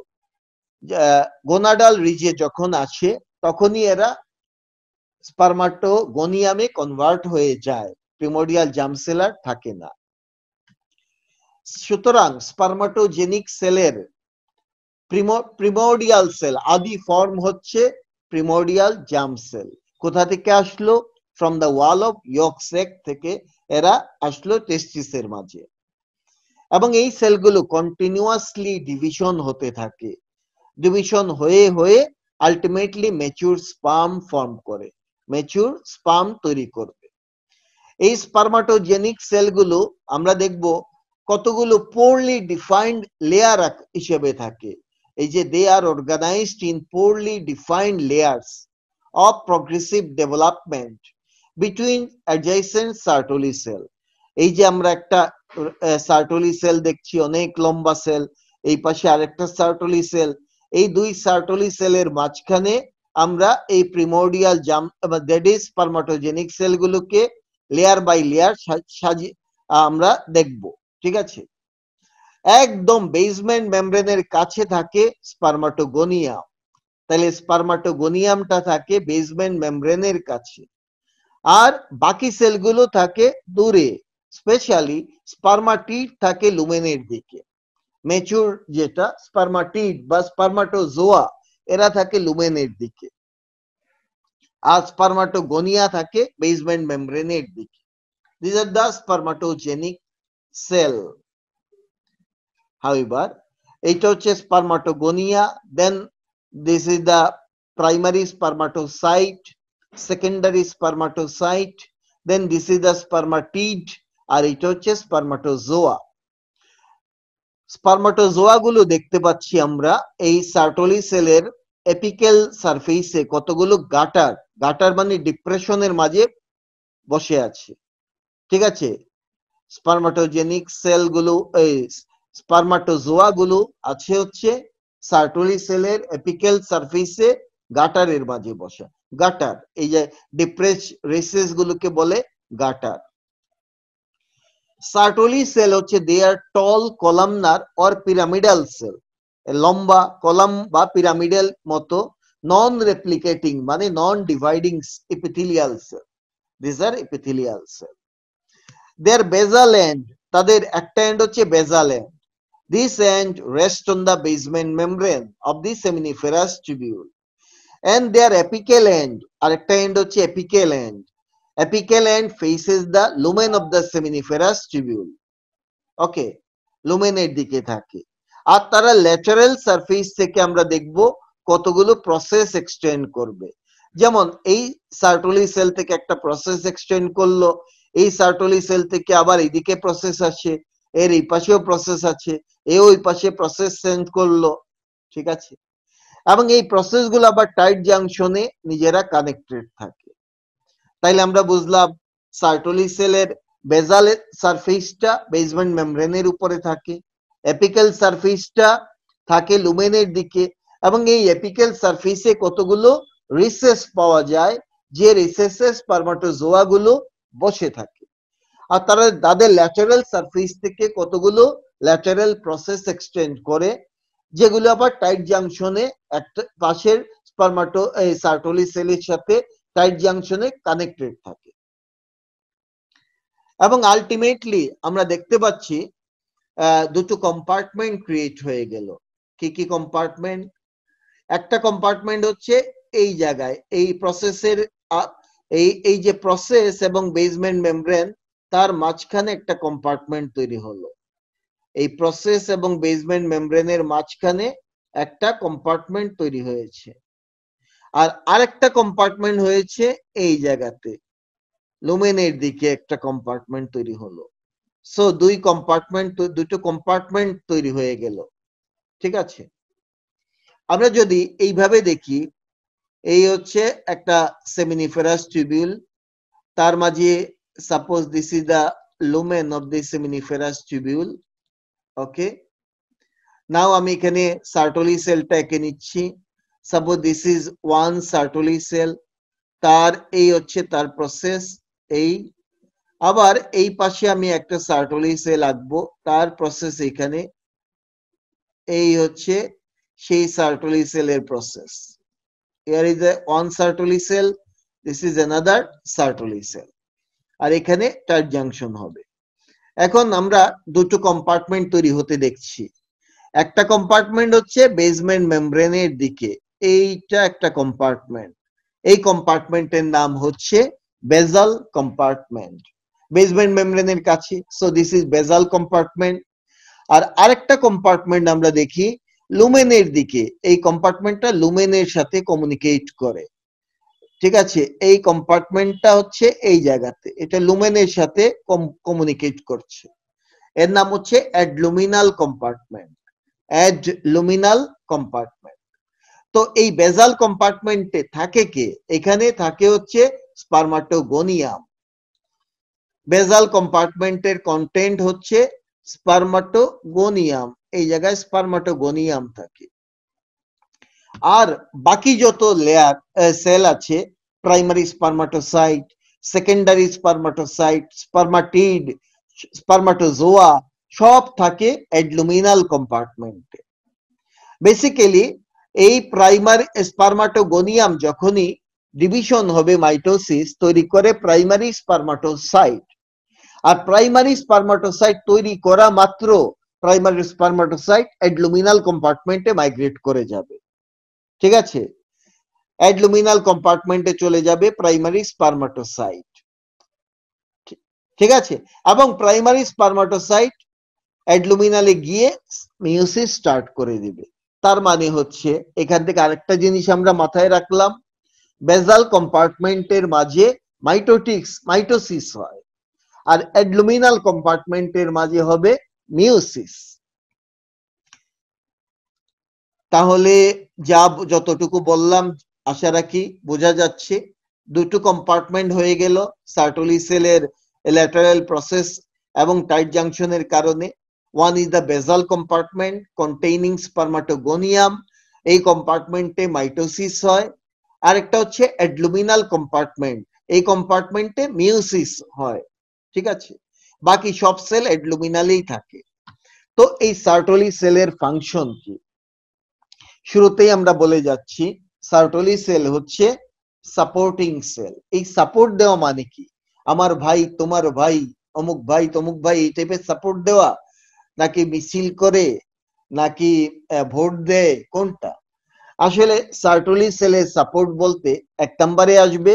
Speaker 1: গোনাডাল রিজে যখন আসে তখনই এরা স্পারমাটোগোনিয়ামে কনভার্ট হয়ে যায়, প্রিমোর্ডিয়াল জার্ম সেল আর থাকে না। সুতরাং স্পারমাটোজেনিক সেলের প্রিমোর্ডিয়াল সেল আদি ফর্ম হচ্ছে প্রিমোর্ডিয়াল জার্ম সেল। কোথা থেকে আসলো? From the wall of yolk sac থেকে এরা আসলো টেস্টিসের মাঝে। এবং এই সেলগুলো কন্টিনিউয়াসলি ডিভিশন হতে থাকে। ডিভিশন হয়ে হয়ে আলটিমেটলি ম্যাচিউর স্পার্ম ফর্ম করে, ম্যাচিউর স্পার্ম তৈরি করবে। এই স্পারমাটোজেনিক সেলগুলো আমরা দেখব কতগুলো পোরলি ডিফাইন্ড লেয়ার হিসেবে থাকে। এই যে they are organised in poorly defined layers of progressive development between adjacent Sertoli cell. এই যে আমরা একটা সার্টোলি সেল দেখছি, অনেক লম্বা সেল, এই পাশে আরেকটা সার্টোলি সেল। এই দুই সার্টোলি সেলের মাঝখানে আমরা এই primordial germ that is spermatogenic সেলগুলোকে লেয়ার বাই লেয়ার সাজিয়ে আমরা দেখব, ঠিক আছে। একদম বেসমেন্ট মেমব্রেনের কাছে থাকে স্পারমাটোগোনিয়াম, তাহলে স্পারমাটোগোনিয়ামটা থাকে বেসমেন্ট মেমব্রেনের কাছে, আর বাকি সেলগুলো থাকে দূরে, স্পেশালি স্পারমাটিড থাকে লুমেনের দিকে। ম্যাচিউর যেটা স্পারমাটিড বা স্পারমাটোজোয়া এরা থাকে লুমেনের দিকে, আর স্পারমাটোগোনিয়া থাকে বেসমেন্ট মেমব্রেনের দিকে। These are the spermatogenic cell. However, এটা হচ্ছে স্পারমাটোগোনিয়া, then this is the primary spermatocyte, secondary spermatocyte, then this is the spermatid, আর এটা হচ্ছে স্পারমাটোজোয়া। স্পারমাটোজোয়া গুলো দেখতে পাচ্ছি আমরা এই সার্টোলি সেলের এপিক্যাল সারফেসে কতগুলো গাটার, গাটার মানে ডিপ্রেশনের মাঝে বসে আছে, ঠিক আছে। স্পারমাটোজেনিক সেল গুলো এই স্পারমাটোজোয়া গুলো আছে হচ্ছে সার্টোলি সেলের এপিক্যাল সারফেসে গাটারের মাঝে বসা। গাটার, এই যে ডিপ্রেস রেসেস গুলোকে বলে গাটার। সার্টোলি সেল হচ্ছে they are tall columnar or pyramidal cell. লম্বা কলাম বা পিরামিডাল মতো নন রেপ্লিকেটিং মানে non dividing epithelial cell. This are epithelial cell. Their basal end, তাদের একটা এন্ড হচ্ছে basal end. This end rests on the basement membrane of the seminiferous tubule. And their apical end, আরেকটা end হচ্ছে apical end. Apical end faces the lumen of the seminiferous tubule. Okay, লুমেনের দিকে থাকে। আর তারা lateral surface থেকে আমরা দেখব কতগুলো process extend করবে। যেমন এই সার্টোলি সেল থেকে একটা প্রসেস এক্সটেন্ড করলো, এই সার্টোলি সেল থেকে আবার এইদিকে প্রসেস আছে, এর এই পাশেও প্রসেস আছে, এ ওই পাশে প্রসেস সেন্ড করলো, ঠিক আছে। এবং এই প্রসেসগুলো আবার টাইট জাংশনে নিজেরা কানেক্টেড থাকে। তাইলে আমরা বুঝলাম সার্টোলি সেলের বেজাল সারফেসটা বেসমেন্ট মেমব্রেনের উপরে থাকে, এপিক্যাল সারফেসটা থাকে লুমেনের দিকে, এবং এই এপিক্যাল সারফেসে কতগুলো রিসেস পাওয়া যায়, যে রিসেসে স্পারমাটোজোয়া গুলো বসে থাকে। আর তারা তাদের ল্যাটারাল সারফেস থেকে কতগুলো ল্যাটারাল প্রসেস এক্সটেন্ড করে, যেগুলো আবার টাইট জাংশনে একটা পাশের স্পারমাটো সার্টোলি সেলের সাথে টাইট জাংশনে কানেক্টেড থাকে। এবং আলটিমেটলি আমরা দেখতে পাচ্ছি দুটো কম্পার্টমেন্ট ক্রিয়েট হয়ে গেল। কি কি কম্পার্টমেন্ট? একটা কম্পার্টমেন্ট হচ্ছে এই জায়গায়, এই প্রসেসের এই যে প্রসেস এবং বেসমেন্ট মেমব্রেন তার মাঝখানে একটা কম্পার্টমেন্ট তৈরি হলো। এই প্রসেস এবং বেসমেন্ট মেমব্রেনের মাঝখানে একটা কম্পার্টমেন্ট তৈরি হয়েছে। আর আরেকটা কম্পার্টমেন্ট হয়েছে এই জায়গাতে, লুমেনের দিকে একটা কম্পার্টমেন্ট তৈরি হলো। সো দুটো কম্পার্টমেন্ট তৈরি হয়ে গেল, ঠিক আছে। আমরা যদি এইভাবে দেখি, এই হচ্ছে একটা সেমিনিফেরাস টিউবিউল, তার মাঝে suppose this is the lumen of the seminiferous tubule. Okay, now আমি এখানে সার্টোলি সেলটা এঁকে নিচ্ছি। Suppose this is one Sertoli cell, তার এই হচ্ছে তার প্রসেস এই, আবার এই পাশে আমি একটা সার্টোলি সেল আঁকবো, তার প্রসেস এখানে, এই হচ্ছে সেই সার্টোলি সেলের process. Here is a one Sertoli cell, this is another Sertoli cell, আর এখানে টাইট জাংশন হবে। এখন আমরা দুটো কম্পার্টমেন্ট তৈরি হতে দেখছি। একটা কম্পার্টমেন্ট হচ্ছে বেসমেন্ট মেমব্রেনের দিকে, এইটা একটা কম্পার্টমেন্ট, এই কম্পার্টমেন্টের নাম হচ্ছে বেজাল কম্পার্টমেন্ট, বেসমেন্ট মেমব্রেনের কাছে। সো দিস ইজ বেজাল কম্পার্টমেন্ট। আর আরেকটা কম্পার্টমেন্ট আমরা দেখি লুমেনের দিকে, এই কম্পার্টমেন্টটা লুমেনের সাথে কমিউনিকেট করে, ঠিক আছে। এই কম্পার্টমেন্টটা হচ্ছে এই জায়গাতে, এটা লুমেনের সাথে কমিউনিকেট করছে, এর নাম হচ্ছে অ্যাডলুমিনাল কম্পার্টমেন্ট, অ্যাডলুমিনাল কম্পার্টমেন্ট। তো এই বেজাল কম্পার্টমেন্টে থাকে কে? এখানে থাকে হচ্ছে স্পারমাটোগোনিয়াম। বেজাল কম্পার্টমেন্টের কন্টেন্ট হচ্ছে স্পারমাটোগোনিয়াম, এই জায়গায় স্পারমাটোগোনিয়াম থাকে। আর বাকি যত লেয়ার সেল আছে, প্রাইমারি স্পারমাটোসাইট, সেকেন্ডারি স্পারমাটোসাইট, স্পারমাটিড, স্পারমাটোজোয়া, সব থাকে অ্যাডলুমিনাল কম্পার্টমেন্টে। বেসিক্যালি এই প্রাইমারি স্পারমাটোগোনিয়াম যখনই ডিভিশন হবে, মাইটোসিস তৈরি করে প্রাইমারি স্পারমাটোসাইট, আর প্রাইমারি স্পারমাটোসাইট তৈরি করা মাত্র প্রাইমারি স্পারমাটোসাইট অ্যাডলুমিনাল কম্পার্টমেন্টে মাইগ্রেট করে যাবে, ঠিক আছে। অ্যাডলুমিনাল কম্পার্টমেন্টে চলে যাবে প্রাইমারি স্পারমাটোসাইট, ঠিক আছে। এবং প্রাইমারি স্পারমাটোসাইট অ্যাডলুমিনালে গিয়ে মিওসিস স্টার্ট করে দিবে। তার মানে হচ্ছে এখান থেকে আরেকটা জিনিস আমরা মাথায় রাখলাম, বেজাল কম্পার্টমেন্টের মাঝে মাইটোসিস হয়, আর অ্যাডলুমিনাল কম্পার্টমেন্টের মাঝে হবে মিওসিস। তাহলে যা যতটুকু বললাম আশা রাখি বোঝা যাচ্ছে। দুটো কম্পার্টমেন্ট হয়ে গেল সার্টোলি সেলের ল্যাটারাল প্রসেস এবং টাইট জাংশনের কারণে। ওয়ান ইজ দ্য বেজাল কম্পার্টমেন্ট কন্টেইনিং স্পারমাটোগোনিয়াম, এই কম্পার্টমেন্টে মাইটোসিস হয়। আরেকটা হচ্ছে অ্যাডলুমিনাল কম্পার্টমেন্ট, এই কম্পার্টমেন্টে মিওসিস হয়, ঠিক আছে। বাকি সব সেল অ্যাডলুমিনালেই থাকে। তো এই সার্টোলি সেলের ফাংশন কি? শুরুতেই আমরা বলে যাচ্ছি সার্টোলি সেল হচ্ছে সাপোর্টিং সেল। এই সাপোর্ট দেওয়া মানে কি? আমার ভাই, তোমার ভাই, অমুক ভাই, তমুক ভাই, এই টাইপের সাপোর্ট দেওয়া, নাকি মিছিল করে, নাকি ভোট দেয়, কোনটা? আসলে সার্টোলি সেলের সাপোর্ট বলতে 1 নম্বরে আসবে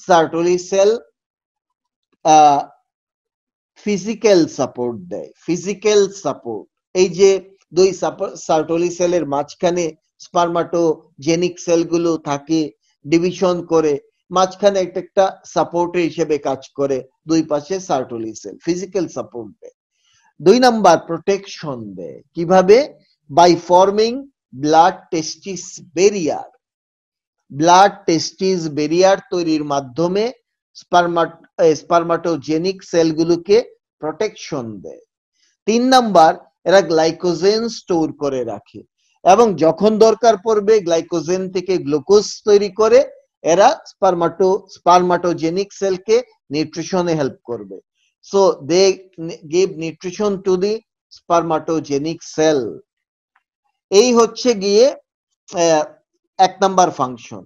Speaker 1: সার্টোলি সেল ফিজিক্যাল সাপোর্ট দেয়। ফিজিক্যাল সাপোর্ট, এই যে দুই সার্টোলি সেলের মাঝখানে স্পারমাটোজেনিক সেলগুলো থাকে, ডিভিশন করে, মাঝখানে একটা একটা সাপোর্টের হিসেবে কাজ করে, দুই পাশে সার্টোলি সেল ফিজিক্যাল সাপোর্ট দেয়। 2 নাম্বার প্রোটেকশন দেয়। কিভাবে? By forming blood testis barrier. Blood testis barrier তৈরির মাধ্যমে স্পারমাটোজেনিক সেলগুলোকে প্রোটেকশন দেয়। 3 নাম্বার, এরা গ্লাইকোজেন স্টোর করে রাখে এবং যখন দরকার পড়বে গ্লাইকোজেন থেকে গ্লুকোজ তৈরি করে এরা স্পারমাটোজেনিক সেলকে নিউট্রিশনে হেল্প করবে। So they give nutrition to the spermatogenic cell. এই হচ্ছে গিয়ে 1 নাম্বার ফাংশন।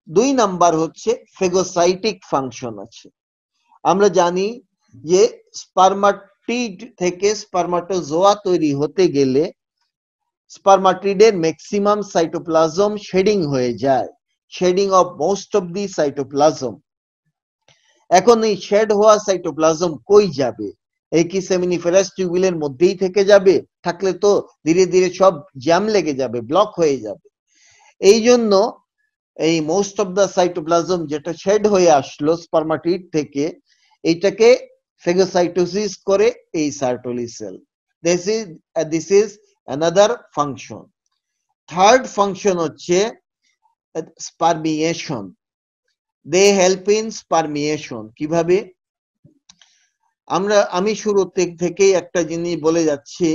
Speaker 1: 2 নাম্বার হচ্ছে ফেগোসাইটিক ফাংশন আছে। আমরা জানি যে স্পারমাটিড থেকে স্পারমাটোজোয়া তৈরি হতে গেলে স্পারমাটিডের ম্যাক্সিমাম সাইটোপ্লাজম শেডিং হয়ে যায়, shedding of most of the cytoplasm. এখন এই শেড হওয়া সাইটোপ্লাজম কই যাবে? এই কি সেমিনিফেরাস টিউবুলের মধ্যেই থেকে যাবে? থাকলে তো ধীরে ধীরে সব জ্যাম লেগে যাবে, ব্লক হয়ে যাবে। এই জন্য এই মোস্ট অফ দা সাইটোপ্লাজম যেটা শেড হয়ে আসলো স্পারমাটিড থেকে, এইটাকে ফেগোসাইটোসিস করে এই Sertoli sell. This is another function. Third function হচ্ছে স্পারমিয়েশন। They help in স্পারমিয়েশন। কিভাবে? আমি শুরু থেকেই একটা জিনিস বলে যাচ্ছি,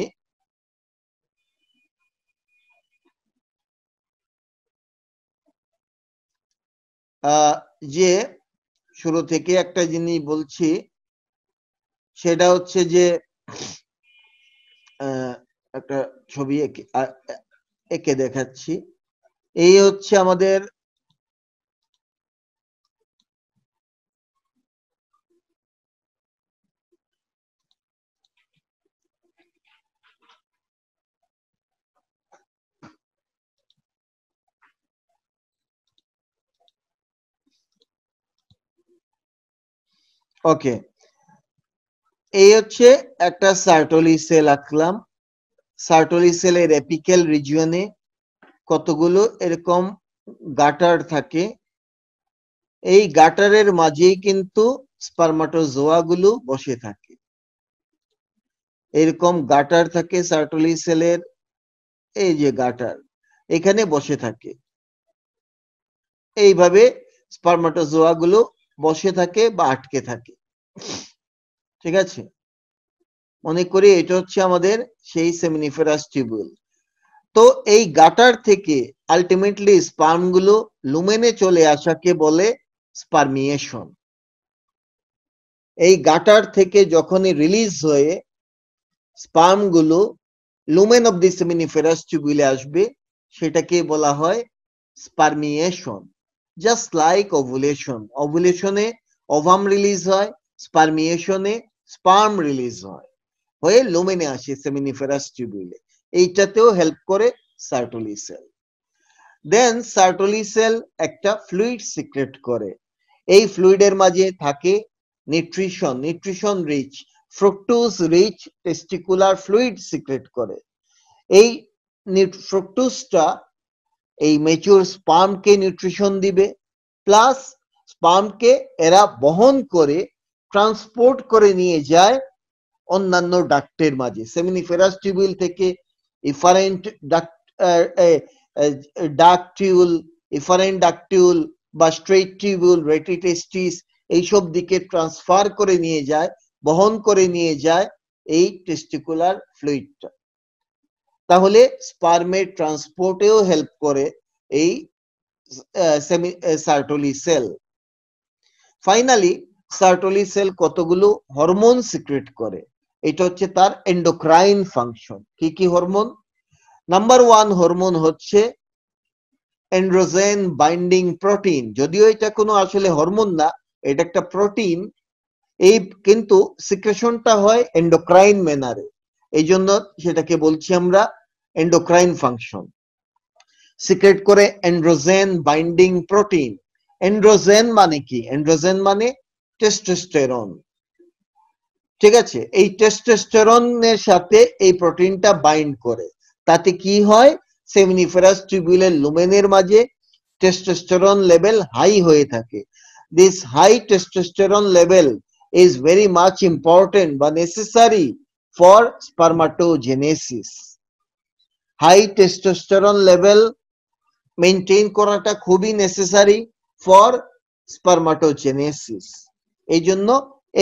Speaker 1: যে শুরু থেকে একটা জিনিস বলছি, সেটা হচ্ছে যে একটা ছবি এঁকে দেখাচ্ছি। এই হচ্ছে আমাদের ওকে, এই হচ্ছে একটা সার্টোলি সেল আঁকলাম। সার্টোলি সেলের এপিক্যাল রিজিয়নে কতগুলো এরকম গাটার থাকে। এই গাটারের মাঝেই কিন্তু স্পারমাটোজোয়া গুলো বসে থাকে। এরকম গাটার থাকে সার্টোলি সেলের, এই যে গাটার এখানে বসে থাকে। এইভাবে স্পারমাটোজোয়া গুলো বসে থাকে বা আটকে থাকে। ঠিক আছে, মনে করি এটা হচ্ছে আমাদের সেই সেমিনিফেরাস টিউবুল। তো এই গাটার থেকে আলটিমেটলি স্পার্ম গুলো লুমেনে চলে আসাকে বলে স্পারমিয়েশন। এই গাটার থেকে যখনই রিলিজ হয়ে স্পার্ম গুলো লুমেন অফ দি সেমিনিফেরাস টিউবুলে আসবে, সেটাকে বলা হয় স্পারমিয়েশন। Just like ovulation. ওভুলেশনে ওভাম রিলিজ হয়, স্পারমিয়েশনে স্পার্ম রিলিজ হয়, হয়ে লুমেনে আসে সেমিনিফেরাস টিউবুলে। এইটাতেও হেল্প করে Sertoli cell. Then Sertoli cell একটা ফ্লুইড সিক্রেট করে। এই ফ্লুইডের মাঝে থাকে nutrition rich, fructose rich testicular fluid secrete করে। এই ফ্রুক্টোজটা এই ম্যাচিউর স্পার্মকে নিউট্রিশন দিবে, প্লাস স্পার্মকে এরা বহন করে ট্রান্সপোর্ট করে নিয়ে যায় অন্যান্য ডাক্টের মাঝে। সেমিনিফেরাস টিউবুল থেকে ইফারেন্ট ডাকটিউল, ইফারেন্ট ডাকটিউল বা স্ট্রেট টিউবুল, রেটিটেস্টিস, এইসব দিকে ট্রান্সফার করে নিয়ে যায়, বহন করে নিয়ে যায় এই টেস্টিকুলার ফ্লুইডটা। তাহলে স্পার্মের ট্রান্সপোর্টেও হেল্প করে এই Sertoli sell. Finally Sertoli sell কতগুলো হরমোন সিক্রেট করে। এটা হচ্ছে তার এন্ডোক্রাইন ফাংশন। কি কি হরমোন? নাম্বার 1 হরমোন হচ্ছে এন্ড্রোজেন বাইন্ডিং প্রোটিন। যদিও এটা কোনো আসলে হরমোন না, এটা একটা প্রোটিন, এই কিন্তু সিক্রেশনটা হয় এন্ডোক্রাইন ম্যানারে, এই জন্য সেটাকে বলছি আমরা এন্ডোক্রাইন ফাংশন। সিক্রেট করে এন্ড্রোজেন বাইন্ডিং প্রোটিন। এন্ড্রোজেন মানে কি? এন্ড্রোজেন মানে টেস্টোস্টেরন, ঠিক আছে? এই টেস্টোস্টেরনের সাথে এই প্রোটিনটা বাইন্ড করে, তাতে কি হয়? সেমিনিফেরাস টিউবুলার লুমেনের মাঝে টেস্টোস্টেরন লেভেল হাই হয়ে থাকে। This high testosterone level is very much important বা necessary for spermatogenesis. High testosterone level maintain করাটা খুবই নেসেসারি ফর স্পারমাটোজেনেসিস। এই জন্য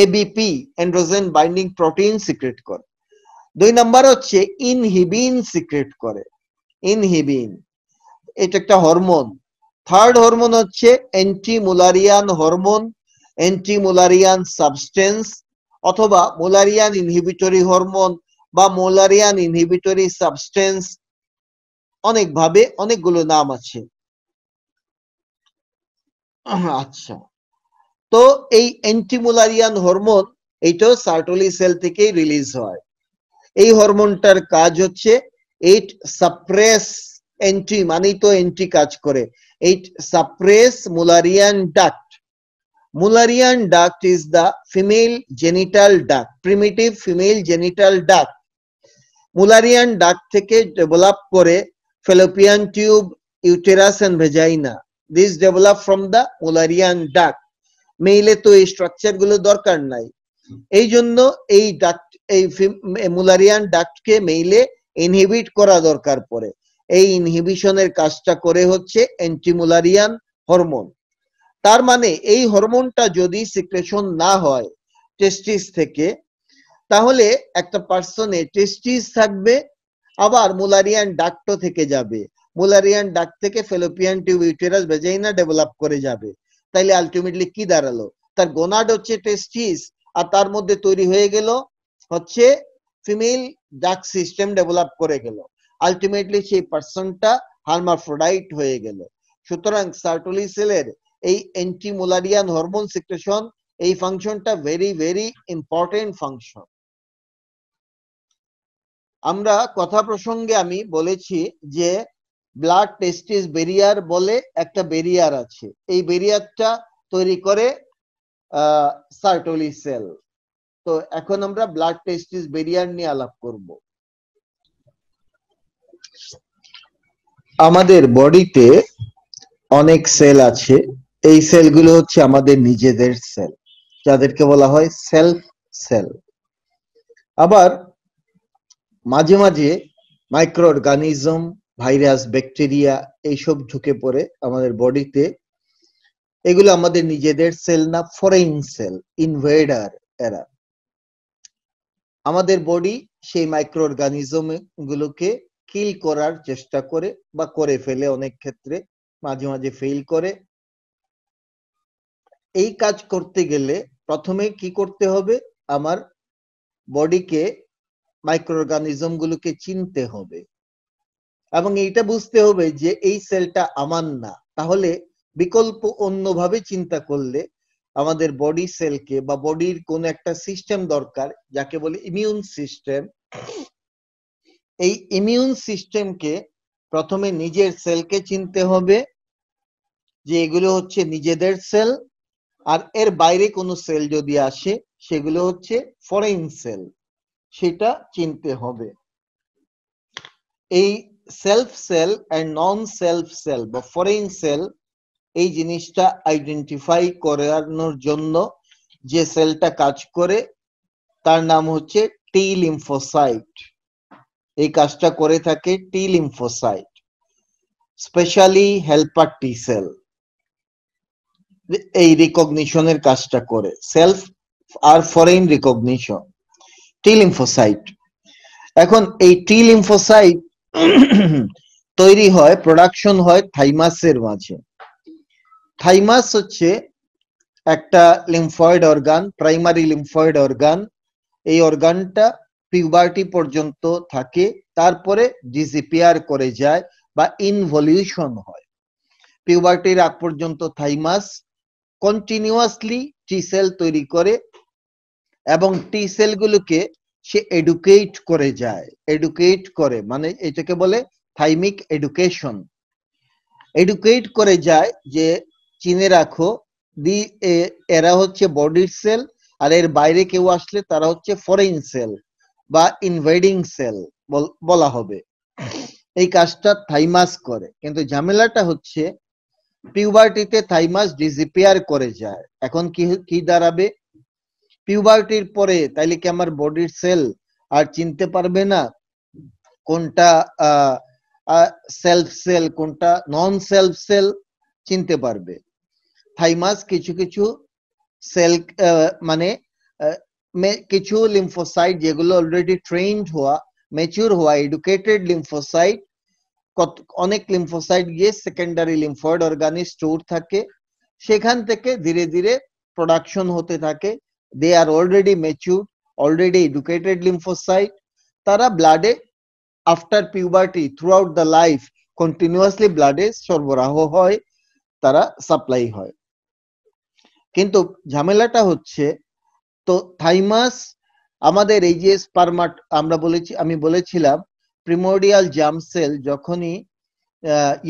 Speaker 1: ABP androgen binding protein secrete করে। 2 নাম্বার হচ্ছে ইনহিবিন সিক্রেট করে। ইনহিবিন এটা একটা হরমোন। থার্ড হরমোন হচ্ছে অ্যান্টিমুলারিয়ান হরমোন, অ্যান্টিমুলারিয়ান সাবস্টেন্স অথবা মুলারিয়ান ইনহিবিটরি হরমোন বা মুলারিয়ান ইনহিবিটরি সাবস্টেন্স, অনেকভাবে অনেকগুলো নাম আছে। আচ্ছা, তো এই অ্যান্টিমুলারিয়ান হরমোন এইটাও সার্টোলি সেল থেকেই রিলিজ হয়। এই হরমোনটার কাজ হচ্ছে ইট সাপ্রেস, এন্ট্রি মানেই তো এন্ট্রি কাজ করে, it suppress Mullerian duct. Mullerian duct is the female genital duct, primitive female genital duct. Mullerian duct থেকে develop করে fallopian tube, uterus and vagina. This develop from the Mullerian duct. মেইলে তো এই structure গুলো দরকার নাই, এই জন্য এই ডাক্ট, এই মুলারিয়ান ডাক্টকে মেইলে ইনহিবিট করা দরকার পড়ে। এই ইনহিবিশনের কাজটা করে হচ্ছে অ্যান্টিমুলারিয়ান হরমোন। তার মানে এই হরমোনটা যদি সিক্রেশন না হয় টেস্টিস থেকে, তাহলে একটা পার্সনে টেস্টিস থাকবে, আবার মুলারিয়ান ডাক্ট থেকে যাবে, মুলারিয়ান ডাক্ট থেকে fallopian tube, uterus, vagina develop করে যাবে। তাইলে আলটিমেটলি কি দাঁড়ালো? তার গোনাড হচ্ছে টেস্টিস, আর তার মধ্যে তৈরি হয়ে গেল হচ্ছে ফিমেল ডাক্ট সিস্টেম ডেভেলপ করে গেল। আলটিমেটলি সেই পার্সনটা হার্মাফ্রোডাইট হয়ে গেল। সুতরাং সার্টোলি সেলের এই অ্যান্টিমুলারিয়ান হরমোন সিক্রেশন, এই ফাংশনটা ভেরি ভেরি ইম্পর্টেন্ট ফাংশন। আমরা কথা প্রসঙ্গে আমি বলেছি যে ব্লাড টেস্টিস ব্যারিয়ার বলে একটা ব্যারিয়ার আছে, এই ব্যারিয়ারটা তৈরি করে সার্টোলি সেল। তো এখন আমরা ব্লাড টেস্টিস ব্যারিয়ার নিয়ে আলাপ করব। আমাদের বডিতে অনেক সেল আছে, এই সেলগুলো হচ্ছে আমাদের নিজেদের সেল, যাদেরকে বলা হয় সেলফ সেল। আবার মাঝে মাঝে মাইক্রো অর্গানিজম, ভাইরাস, ব্যাকটেরিয়া এইসব ঢুকে পড়ে আমাদের বডিতে, এগুলো আমাদের নিজেদের সেল না, ফরেন সেল, ইনভেডার এরা। আমাদের বডি সেই মাইক্রো অর্গানিজম গুলোকে কিল করার চেষ্টা করে বা করে ফেলে, অনেক ক্ষেত্রে মাঝে মাঝে ফেল করে। এই কাজ করতে গেলে প্রথমে কি করতে হবে? আমার বডিকে মাইক্রো অর্গানিজম গুলোকে চিনতে হবে এবং এইটা বুঝতে হবে যে এই সেলটা আমার না। তাহলে বিকল্প অন্যভাবে চিন্তা করলে আমাদের বডি সেলকে বা বডির কোন একটা সিস্টেম দরকার, যাকে বলে ইমিউন সিস্টেম। এই ইমিউন সিস্টেমকে প্রথমে নিজের সেলকে চিনতে হবে যে এগুলো হচ্ছে নিজেদের সেল, আর এর বাইরে কোনো সেল যদি আসে সেগুলো হচ্ছে ফরেন সেল, সেটা চিনতে হবে। এই self cell and non self cell বা ফরেন সেল, এই জিনিসটা আইডেন্টিফাই করানোর জন্য যে সেলটা কাজ করে তার নাম হচ্ছে টি লিম্ফোসাইট। এই কাজটা করে থাকে টি লিম্ফোসাইট, স্পেশালি হেল্পার টি সেল। এই রিকগনিশনের কাজটা করে সেলফ আর ফরেন রিকগনিশন, টি লিম্ফোসাইট। এখন এই টি লিম্ফোসাইট তৈরি হয়, প্রোডাকশন হয় থাইমাসের মাঝে। থাইমাস হচ্ছে একটা lymphoid organ, primary lymphoid organ. এই অর্গানটা পিউবার্টি পর্যন্ত থাকে, তারপরে ডিসঅ্যাপিয়ার করে যায় বা ইনভলিউশন হয়। পিউবার্টির আগ পর্যন্ত থাইমাস কন্টিনিউয়াসলি টি সেল তৈরি করে এবং টি সেলগুলোকে সে এডুকেট করে যায়। এডুকেট করে মানে এটাকে বলে থাইমিক এডুকেশন। এডুকেট করে যায় যে চিনে রাখো এরা হচ্ছে বডির সেল, আর এর বাইরে কেউ আসলে তারা হচ্ছে ফরেন সেল বা ইনভেডিং সেল বলা হবে। এই কাজটা থাইমাস করে, কিন্তু ঝামেলাটা হচ্ছে পিউবার্টিতে থাইমাস ডিসঅ্যাপিয়ার করে যায়। এখন কি দাঁড়াবে? পিউবার্টির পরে তাইলে কি আমার বডির সেল আর চিনতে পারবে না কোনটা সেলফ সেল কোনটা নন সেলফ সেল? চিনতে পারবে। থাইমাস কিছু কিছু সেল মানে কিছু লিম্ফোসাইট যেগুলো অলরেডি ট্রেইনড হওয়া, ম্যাচিউর হওয়া, এডুকেটেড লিম্ফোসাইট, অনেক লিম্ফোসাইট গিয়ে সেকেন্ডারি লিম্ফয়েড অর্গানে স্টোর থাকে, সেখান থেকে ধীরে ধীরে প্রোডাকশন হতে থাকে। They are already mature, already educated lymphocyte. তারা ব্লাডে after puberty throughout the life continuously ব্লাডে সরবরাহ হয়, তারা সাপ্লাই হয়। কিন্তু ঝামেলাটা হচ্ছে, তো থাইমাস আমাদের এই যে স্পারমাট আমি বলেছিলাম প্রিমোর্ডিয়াল জার্ম সেল যখনই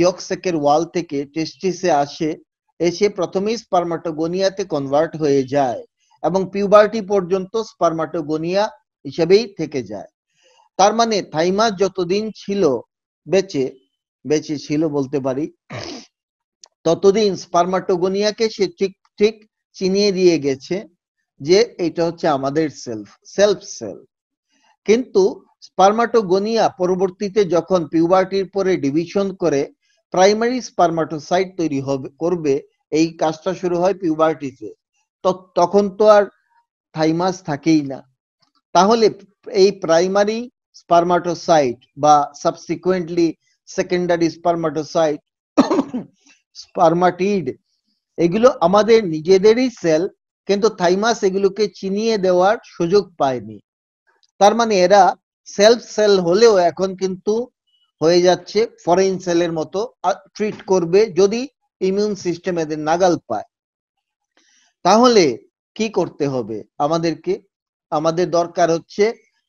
Speaker 1: ইয়ক স্যাকের ওয়াল থেকে টেস্টিসে আসে, এসে প্রথমেই স্পারমাটোগোনিয়াতে কনভার্ট হয়ে যায় এবং পিউবার্টি পর্যন্ত স্পারমাটোগোনিয়া হিসেবেই থেকে যায়। তার মানে থাইমাস যতদিন ছিল বেঁচে ছিল বলতে পারি, ততদিন স্পারমাটোগোনিয়াকে সে ঠিক চিনিয়ে দিয়ে গেছে যে এটা হচ্ছে আমাদের সেলফ সেল। কিন্তু স্পারমাটোগোনিয়া পরবর্তীতে যখন পিউবার্টির পরে ডিভিশন করে প্রাইমারি স্পারমাটোসাইট তৈরি করবে, এই কাজটা শুরু হয় পিউবার্টিতে, তখন তো আর থাইমাস থাকেই না। তাহলে এই প্রাইমারি স্পারমাটোসাইট বা সাবসিকুয়েন্টলি সেকেন্ডারি স্পারমাটোসাইট, স্পারমাটিড, এগুলো আমাদের নিজেদেরই সেল, কিন্তু থাইমাস এগুলোকে চিনিয়ে দেওয়ার সুযোগ পায়নি। তার মানে এরা সেলফ সেল হলেও এখন কিন্তু হয়ে যাচ্ছে ফরেন সেলের মতো ট্রিট করবে যদি ইমিউন সিস্টেম এদের নাগাল পায়। তাহলে কি করতে হবে আমাদেরকে? আমাদের দরকার হচ্ছে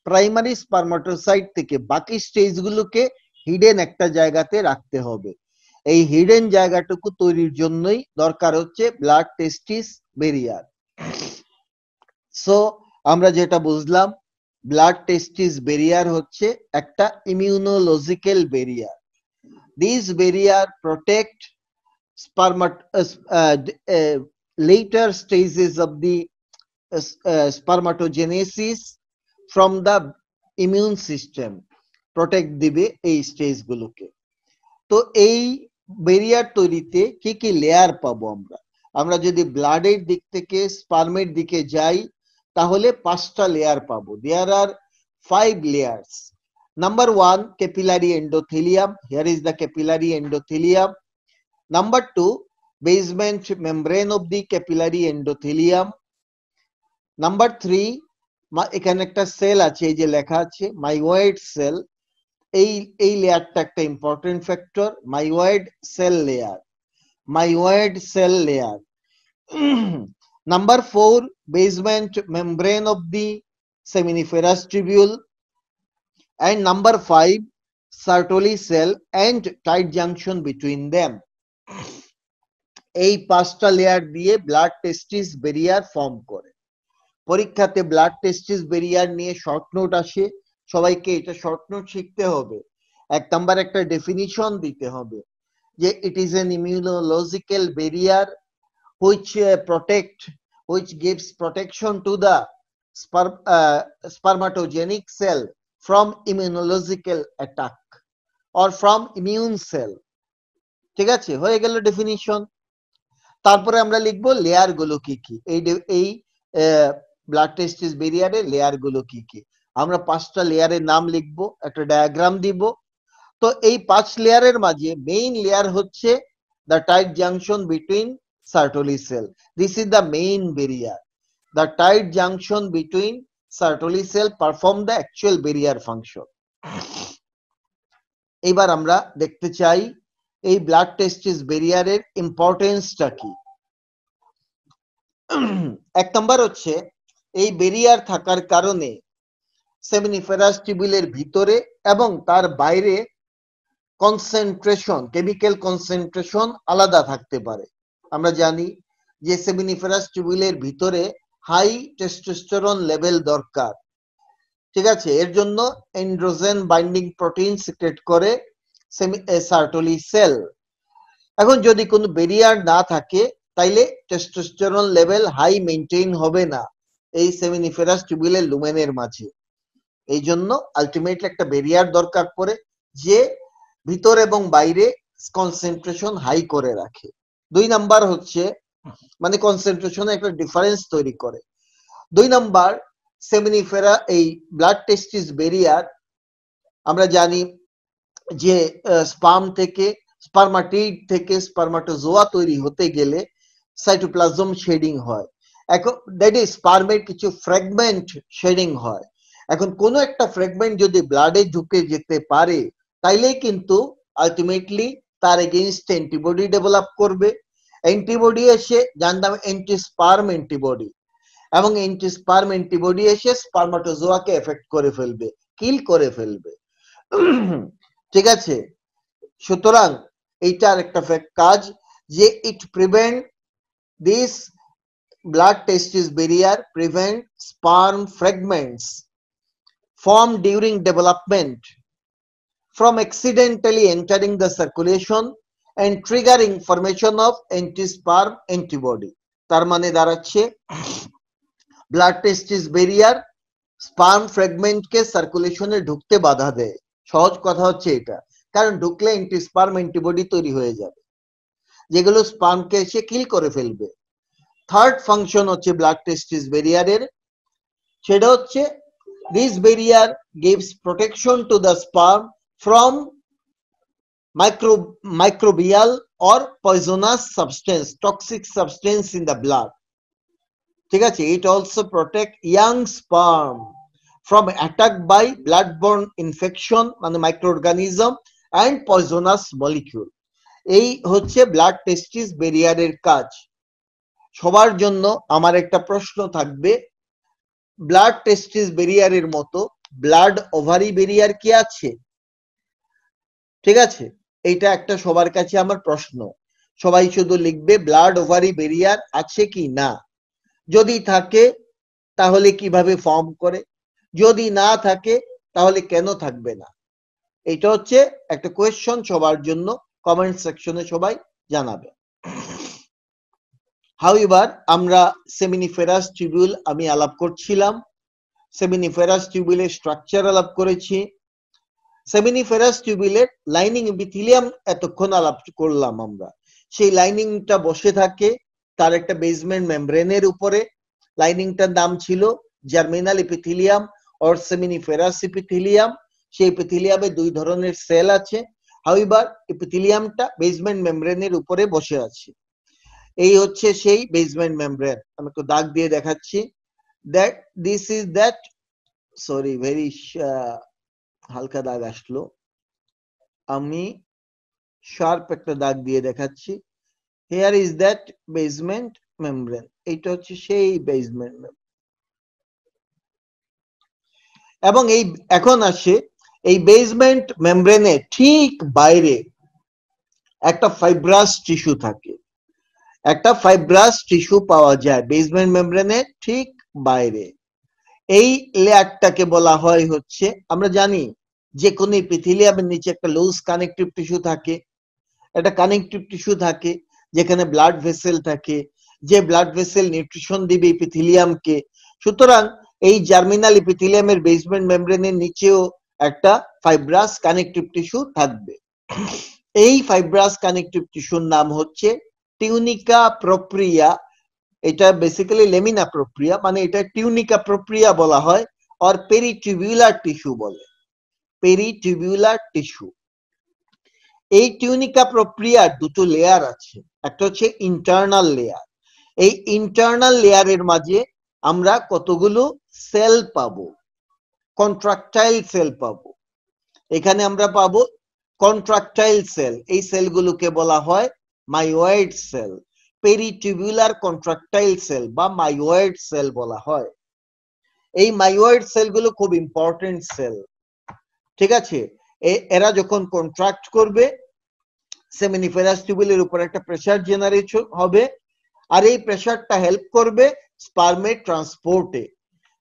Speaker 1: প্রাইমারি স্পারমাটোসাইট থেকে বাকি স্টেজগুলোকে হিডেন একটা জায়গাতে রাখতে হবে। এই হিডেন জায়গাটুকু তৈরির জন্যই দরকার হচ্ছে ব্লাড টেস্টিস ব্যারিয়ার। সো আমরা যেটা বুঝলাম, ব্লাড টেস্টিস ব্যারিয়ার হচ্ছে একটা immunological barrier. This barrier protect later stages of the spermatogenesis from the immune system, protect দিবে এই স্টেজগুলোকে। তো এই ব্যারিয়ার তৈরিতে কি কি লেয়ার পাবো আমরা যদি ব্লাডের দিক থেকে স্পার্মের দিকে যাই, তাহলে 5টা লেয়ার পাবো। দেয়ার আর 5 layers. Number 1, capillary endothelium. Here is the capillary endothelium. Number 2, basement membrane of the capillary endothelium. Number 3, এখানে একটা সেল আছে, এই যে লেখা আছে মাইওয়েড সেল। এই লেয়ারটা একটা important factor, myoid cell layer. Number 4, basement membrane of the seminiferous tubule. And number 5, Sertoli cell and tight junction between them. এই 5টা লেয়ার দিয়ে ব্লাড টেস্টিস ব্যারিয়ার ফর্ম করে। পরীক্ষাতে ব্লাড টেস্টিস ব্যারিয়ার নিয়ে শর্ট নোট আসে, সবাইকে এটা শর্ট নোট শিখতে হবে। 1 নাম্বার একটা ডেফিনিশন দিতে হবে যে it is an immunological barrier which gives protection to the spermatogenic cell from immunological attack or from immune cell. ঠিক আছে, হয়ে গেল ডেফিনিশন। তারপরে আমরা লিখবো লেয়ার গুলো কি কি, এই ব্লাড টেস্টিস ব্যারিয়ারের লেয়ার গুলো কি কি। আমরা 5টা লেয়ারের নাম লিখবো, একটা ডায়াগ্রাম দিব। তো এই 5 লেয়ারের মাঝে মেইন লেয়ার হচ্ছে the tight junction between Sertoli cell. This is the main barrier. The tight junction between Sertoli cell perform the actual barrier function. এবার আমরা দেখতে চাই এই ব্লাড টেস্টিস ব্যারিয়ারের ইম্পর্টেন্সটা কি। এক নম্বর হচ্ছে এই ব্যারিয়ার থাকার কারণে সেমিনিফেরাস টিউবুলের ভিতরে এবং তার বাইরে কনসেন্ট্রেশন, কেমিক্যাল কনসেন্ট্রেশন আলাদা থাকতে পারে। আমরা জানি যে সেমিনিফেরাস টিউবুলের ভিতরে হাই টেস্টোস্টেরন লেভেল দরকার, ঠিক আছে। এর জন্য এন্ড্রোজেন বাইন্ডিং প্রোটিন সিক্রেট করে সার্টোলি সেল। এখন যদি কোনো ব্যারিয়ার না থাকে তাইলে টেস্টোস্টেরন লেভেল হাই মেইনটেইন হবে না এই সেমিনিফেরাস টিউবুলের লুমেনের মাঝে। এই জন্য আলটিমেটলি একটা ব্যারিয়ার দরকার পড়ে যে ভিতর এবং বাইরে কনসেন্ট্রেশন হাই করে রাখে। 2 নাম্বার হচ্ছে মানে কনসেন্ট্রেশনে একটা ডিফারেন্স তৈরি করে। 2 নাম্বার সেমিনিফেরা এই ব্লাড টেস্টিস ব্যারিয়ার আমরা জানি যে স্পার্ম থেকে স্পার্মাটিড থেকে স্পার্মাটোজোয়া তৈরি হতে গেলে সাইটোপ্লাজম শেডিং হয়। এখন দ্যাট ইজ স্পার্মের কিছু ফ্র্যাগমেন্ট শেডিং হয়। এখন কোন একটা ফ্র্যাগমেন্ট যদি ব্লাডে ঢুকে যেতে পারে তাইলেই কিন্তু আলটিমেটলি তার এগেইনস্ট অ্যান্টিবডি ডেভেলপ করবে। অ্যান্টিবডি এসে যার নাম অ্যান্টিস্পার্ম অ্যান্টিবডি, এবং অ্যান্টিস্পার্ম অ্যান্টিবডি এসে স্পার্মাটোজোয়াকে এফেক্ট করে ফেলবে, কিল করে ফেলবে, ঠিক আছে। সুতরাং এইটার একটা কাজ যে it prevent this blood testis barrier, prevent sperm fragments formed during development from accidentally entering the circulation and triggering formation of anti-sperm antibody. তার মানে দাঁড়াচ্ছে ব্লাড টেস্টিস ব্যারিয়ার স্পার্ম ফ্র্যাগমেন্টকে সার্কুলেশনে ঢুকতে বাধা দেয়। সহজ কথা হচ্ছে এটা, কারণ ঢুকলে অ্যান্টিস্পার্ম অ্যান্টিবডি তৈরি হয়ে যাবে যেগুলো স্পার্মকে এসে কিল করে ফেলবে। থার্ড ফাংশন হচ্ছে ব্লাড টেস্টিস ব্যারিয়ারের, সেটা হচ্ছে this barrier gives protection to the sperm from microbial or poisonous substance, toxic substance in the blood, ঠিক আছে। it also protect young sperm from attack by blood-borne infection মানে microorganism and poisonous molecule. এই হচ্ছে blood টেস্টিস ব্যারিয়ারের কাজ। সবার জন্য আমার একটা প্রশ্ন থাকবে, ব্লাড টেস্টিস ব্যারিয়ারের মতো ব্লাড ওভারি ব্যারিয়ার কি আছে? ঠিক আছে, এইটা একটা সবার কাছে আমার প্রশ্ন। সবাই শুধু লিখবে ব্লাড ওভারি ব্যারিয়ার আছে কি না। যদি থাকে তাহলে কিভাবে ফর্ম করে, যদি না থাকে তাহলে কেন থাকবে না। এটা হচ্ছে একটা কোয়েশ্চন সবার জন্য, কমেন্ট সেকশনে সবাই জানাবে। হাউএভার আমরা সেমিনিফেরাস টিউবুল আমি আলাপ করছিলাম, সেমিনিফেরাস টিউবুলের স্ট্রাকচার আলাপ করেছি, সেমিনিফেরাস টিউবুলের লাইনিং এপিথেলিয়াম এতক্ষণ আলাপ করলাম আমরা। সেই লাইনিংটা বসে থাকে তার একটা বেসমেন্ট মেমব্রেনের উপরে। লাইনিংটার নাম ছিল germinal epithelium or seminiferous epithelium. সেই এপিথেলিয়ামে 2 ধরনের সেল আছে। হাউএভার এপিথেলিয়ামটা বেসমেন্ট মেমব্রেনের উপরে বসে আছে। এই হচ্ছে সেই বেসমেন্ট মেমব্রেন। আমি একটু দাগ দিয়ে দেখাচ্ছি। That this is that, sorry very হালকা দাগ আসলো, আমি শার্প একটা দাগ দিয়ে দেখাচ্ছি। Here is that basement membrane, এইটা হচ্ছে সেই বেসমেন্ট মেমব্রেন। এবং এই এখন আসে এই বেসমেন্ট মেমব্রেনের ঠিক বাইরে একটা ফাইব্রাস টিস্যু থাকে, একটা ফাইব্রাস টিস্যু পাওয়া যায় বেসমেন্ট মেমব্রেনের ঠিক বাইরে। এই লেয়ারটাকে বলা হয় হচ্ছে, আমরা জানি যে কোন এপিথেলিয়ামের নিচে একটা লুজ কানেকটিভ টিস্যু থাকে, একটা কানেকটিভ টিস্যু থাকে যেখানে ব্লাড ভেসেল থাকে, যে ব্লাড ভেসেল নিউট্রিশন দিবে এপিথেলিয়ামকে। সুতরাং এই জার্মিনাল এপিথেলিয়ামের বেসমেন্ট মেমব্রেনের নিচেও একটা ফাইব্রাস কানেকটিভ টিস্যু থাকবে। এই ফাইব্রাস কানেকটিভ টিস্যুর নাম হচ্ছে টিউনিকা প্রোপ্রিয়া। এটা বেসিক্যালি লেমিনা প্রোপ্রিয়া, মানে এটা টিউনিকা প্রোপ্রিয়া বলা হয়, আর পেরিটিউবুলার টিস্যু বলে, পেরিটিউবুলার টিস্যু। এই টিউনিকা প্রোপ্রিয়ার 2টো লেয়ার আছে, একটা হচ্ছে ইন্টারনাল লেয়ার। এই ইন্টারনাল লেয়ারের মাঝে আমরা কতগুলো সেল পাবো, কন্ট্রাকটাইল সেল পাবো। এখানে আমরা পাবো কন্ট্রাকটাইল সেল, এই সেলগুলোকে বলা হয় মায়োয়েড সেল, পেরিটিউবুলার কন্ট্রাকটাইল সেল বা মায়োয়েড সেল বলা হয়। এই মায়োয়েড সেলগুলো খুব ইম্পর্টেন্ট সেল, ঠিক আছে। এরা যখন কন্ট্রাক্ট করবে সেমিনিফেরাস টিউবুলের উপর একটা প্রেসার জেনারেট হবে, আর এই প্রেসারটা হেল্প করবে স্পার্মের ট্রান্সপোর্টে।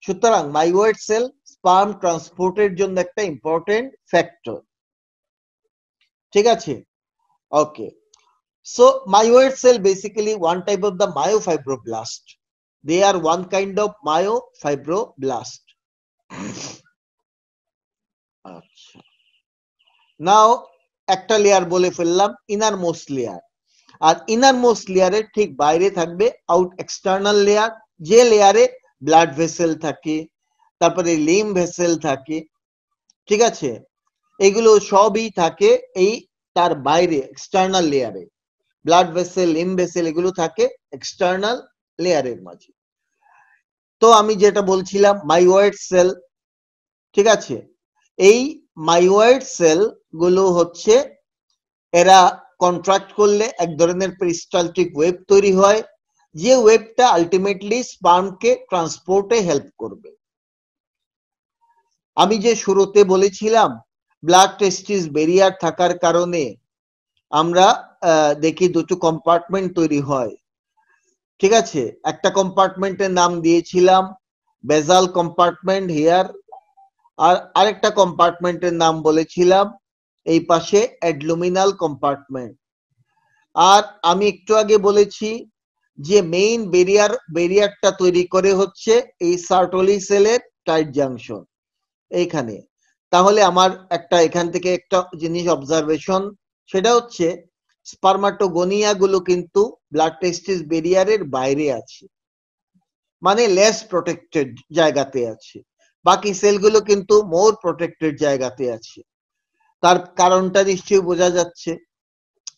Speaker 1: সুতরাং মায়োয়েড সেল স্পার্ম ট্রান্সপোর্টের জন্য একটা ইম্পর্টেন্ট ফ্যাক্টর, ঠিক আছে। ওকে, so myoid cell basically one type of the myofibroblast. They are one kind of myofibroblast. আচ্ছা, নাও একটা লেয়ার বলে ফেললাম ইনারমোস্ট লেয়ার, আর ইনারমোস্ট লেয়ারের ঠিক বাইরে থাকবে আউট এক্সটার্নাল লেয়ার, যে লেয়ারে ব্লাড ভেসেল থাকে, তারপরে লিম ভেসেল থাকে, ঠিক আছে। এগুলো সবই থাকে এই তার বাইরে এক্সটার্নাল লেয়ারে। ব্লাড ভেসেল, লিম ভেসেল এগুলো থাকে এক্সটার্নাল লেয়ারের মাঝে। তো আমি যেটা বলছিলাম মায়োয়েড সেল, ঠিক আছে। এই মায়োয়েড সেল গুলো হচ্ছে এরা কন্ট্রাক্ট করলে এক ধরনের পেরিস্টালটিক ওয়েব তৈরি হয়, যে ওয়েবটা আলটিমেটলি স্পার্মকে ট্রান্সপোর্টে হেল্প করবে। আমি যে শুরুতে বলেছিলাম ব্লাড টেস্টিস ব্যারিয়ার থাকার কারণে আমরা দেখি দুটো কম্পার্টমেন্ট তৈরি হয়, ঠিক আছে। একটা কম্পার্টমেন্টের নাম দিয়েছিলাম বেজাল কম্পার্টমেন্ট হিয়ার, আর আরেকটা কম্পার্টমেন্টের নাম বলেছিলাম এই পাশে অ্যাডলুমিনাল কম্পার্টমেন্ট। আর আমি একটু আগে বলেছি যে মেইন ব্যারিয়ারটা তৈরি করে হচ্ছে এই সার্টোলি সেলের টাইট জাংশন এইখানে। তাহলে আমার একটা এখান থেকে একটা জিনিস অবজারভেশন, সেটা হচ্ছে স্পার্মাটোগোনিয়া গুলো কিন্তু ব্লাড টেস্টিস ব্যারিয়ারের বাইরে আছে, মানে লেস প্রোটেক্টেড জায়গাতে আছে। বাকি সেলগুলো কিন্তু মোর প্রোটেক্টেড জায়গাতে আছে। তার কারণটা নিশ্চয়ই বোঝা যাচ্ছে,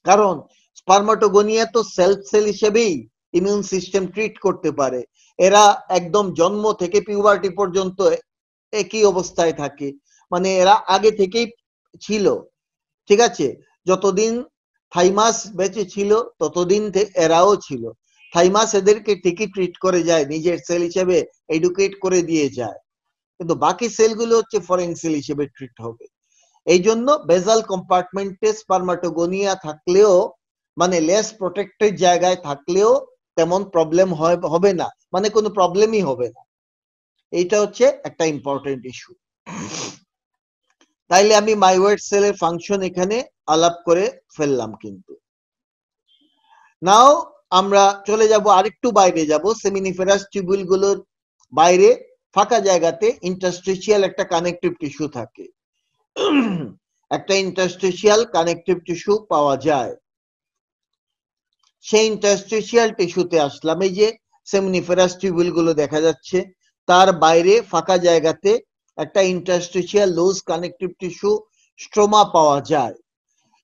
Speaker 1: কারণ স্পার্মাটোগোনিয়া তো সেলফ সেল হিসেবেই ইমিউন সিস্টেম ট্রিট করতে পারে। এরা একদম জন্ম থেকে পিউবার্টি পর্যন্ত একই অবস্থায় থাকে, মানে এরা আগে থেকেই ছিল, ঠিক আছে। যতদিন থাইমাস বেঁচে ছিল ততদিন এরাও ছিল। থাইমাস এদেরকে ঠিকই ট্রিট করে যায়, নিজের সেল হিসেবে এডুকেট করে দিয়ে যায়, কিন্তু বাকি সেলগুলো হচ্ছে ফরেন সেল হিসেবে ট্রিট হবে। এই জন্য বেজাল কম্পার্টমেন্টে স্পার্মাটোগোনিয়া থাকলেও, মানে লেস প্রোটেক্টেড জায়গায় থাকলেও তেমন প্রবলেম হবে না, মানে কোনো প্রবলেমই হবে না। এইটা হচ্ছে একটা ইম্পর্টেন্ট ইস্যু। তাইলে আমি মায়োয়েড সেলের ফাংশন এখানে আলাপ করে ফেললাম। কিন্তু নাও আমরা চলে যাব আরেকটু বাইরে যাব, সেমিনিফেরাস টিউবুল গুলোর বাইরে ফাঁকা জায়গাতে ইন্টারস্টিশিয়াল একটা কানেকটিভ টিস্যু থাকে, একটা ইন্টারস্টিশিয়াল কানেকটিভ টিস্যু পাওয়া যায়। সেই ইন্টারস্টিশিয়াল টিস্যুতে আসলাম, এই যে সেমিনিফেরাস টিউবুল গুলো দেখা যাচ্ছে, তার বাইরে ফাঁকা জায়গাতে একটা interstitial loose connective tissue stroma পাওয়া যায়।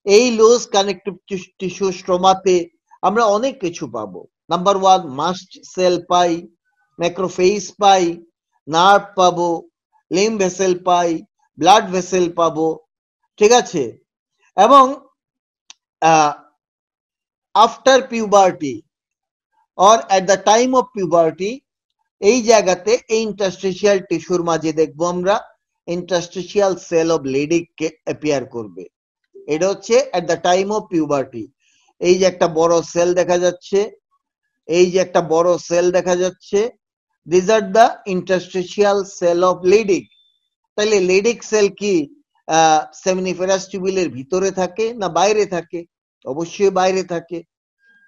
Speaker 1: এই লুজ কানেকটিভ টিস্যু স্ট্রোমাতে আমরা অনেক কিছু পাবো। নাম্বার ওয়ান, মাস্ট সেল পাই, ম্যাক্রোফেজ পাই, নার্ভ পাবো, লিম ভেসেল পাই, ব্লাড ভেসেল পাবো, ঠিক আছে। এবং after puberty or at the time of puberty এই জায়গাতে এই ইন্টারস্টিশিয়াল টিস্যুর মাঝে দেখবো আমরা ইন্টারস্টিশিয়াল সেল অফ লেডিক কে অ্যাপিয়ার করবে। এটা হচ্ছে at the time of puberty. এই যে একটা বড় সেল দেখা যাচ্ছে, এই যে একটা বড় সেল দেখা যাচ্ছে, this are the interstitial cell of Leydig. তাহলে লেডিক সেল কি সেমিনিফেরাস টিউবুলের ভিতরে থাকে না বাইরে থাকে? অবশ্যই বাইরে থাকে।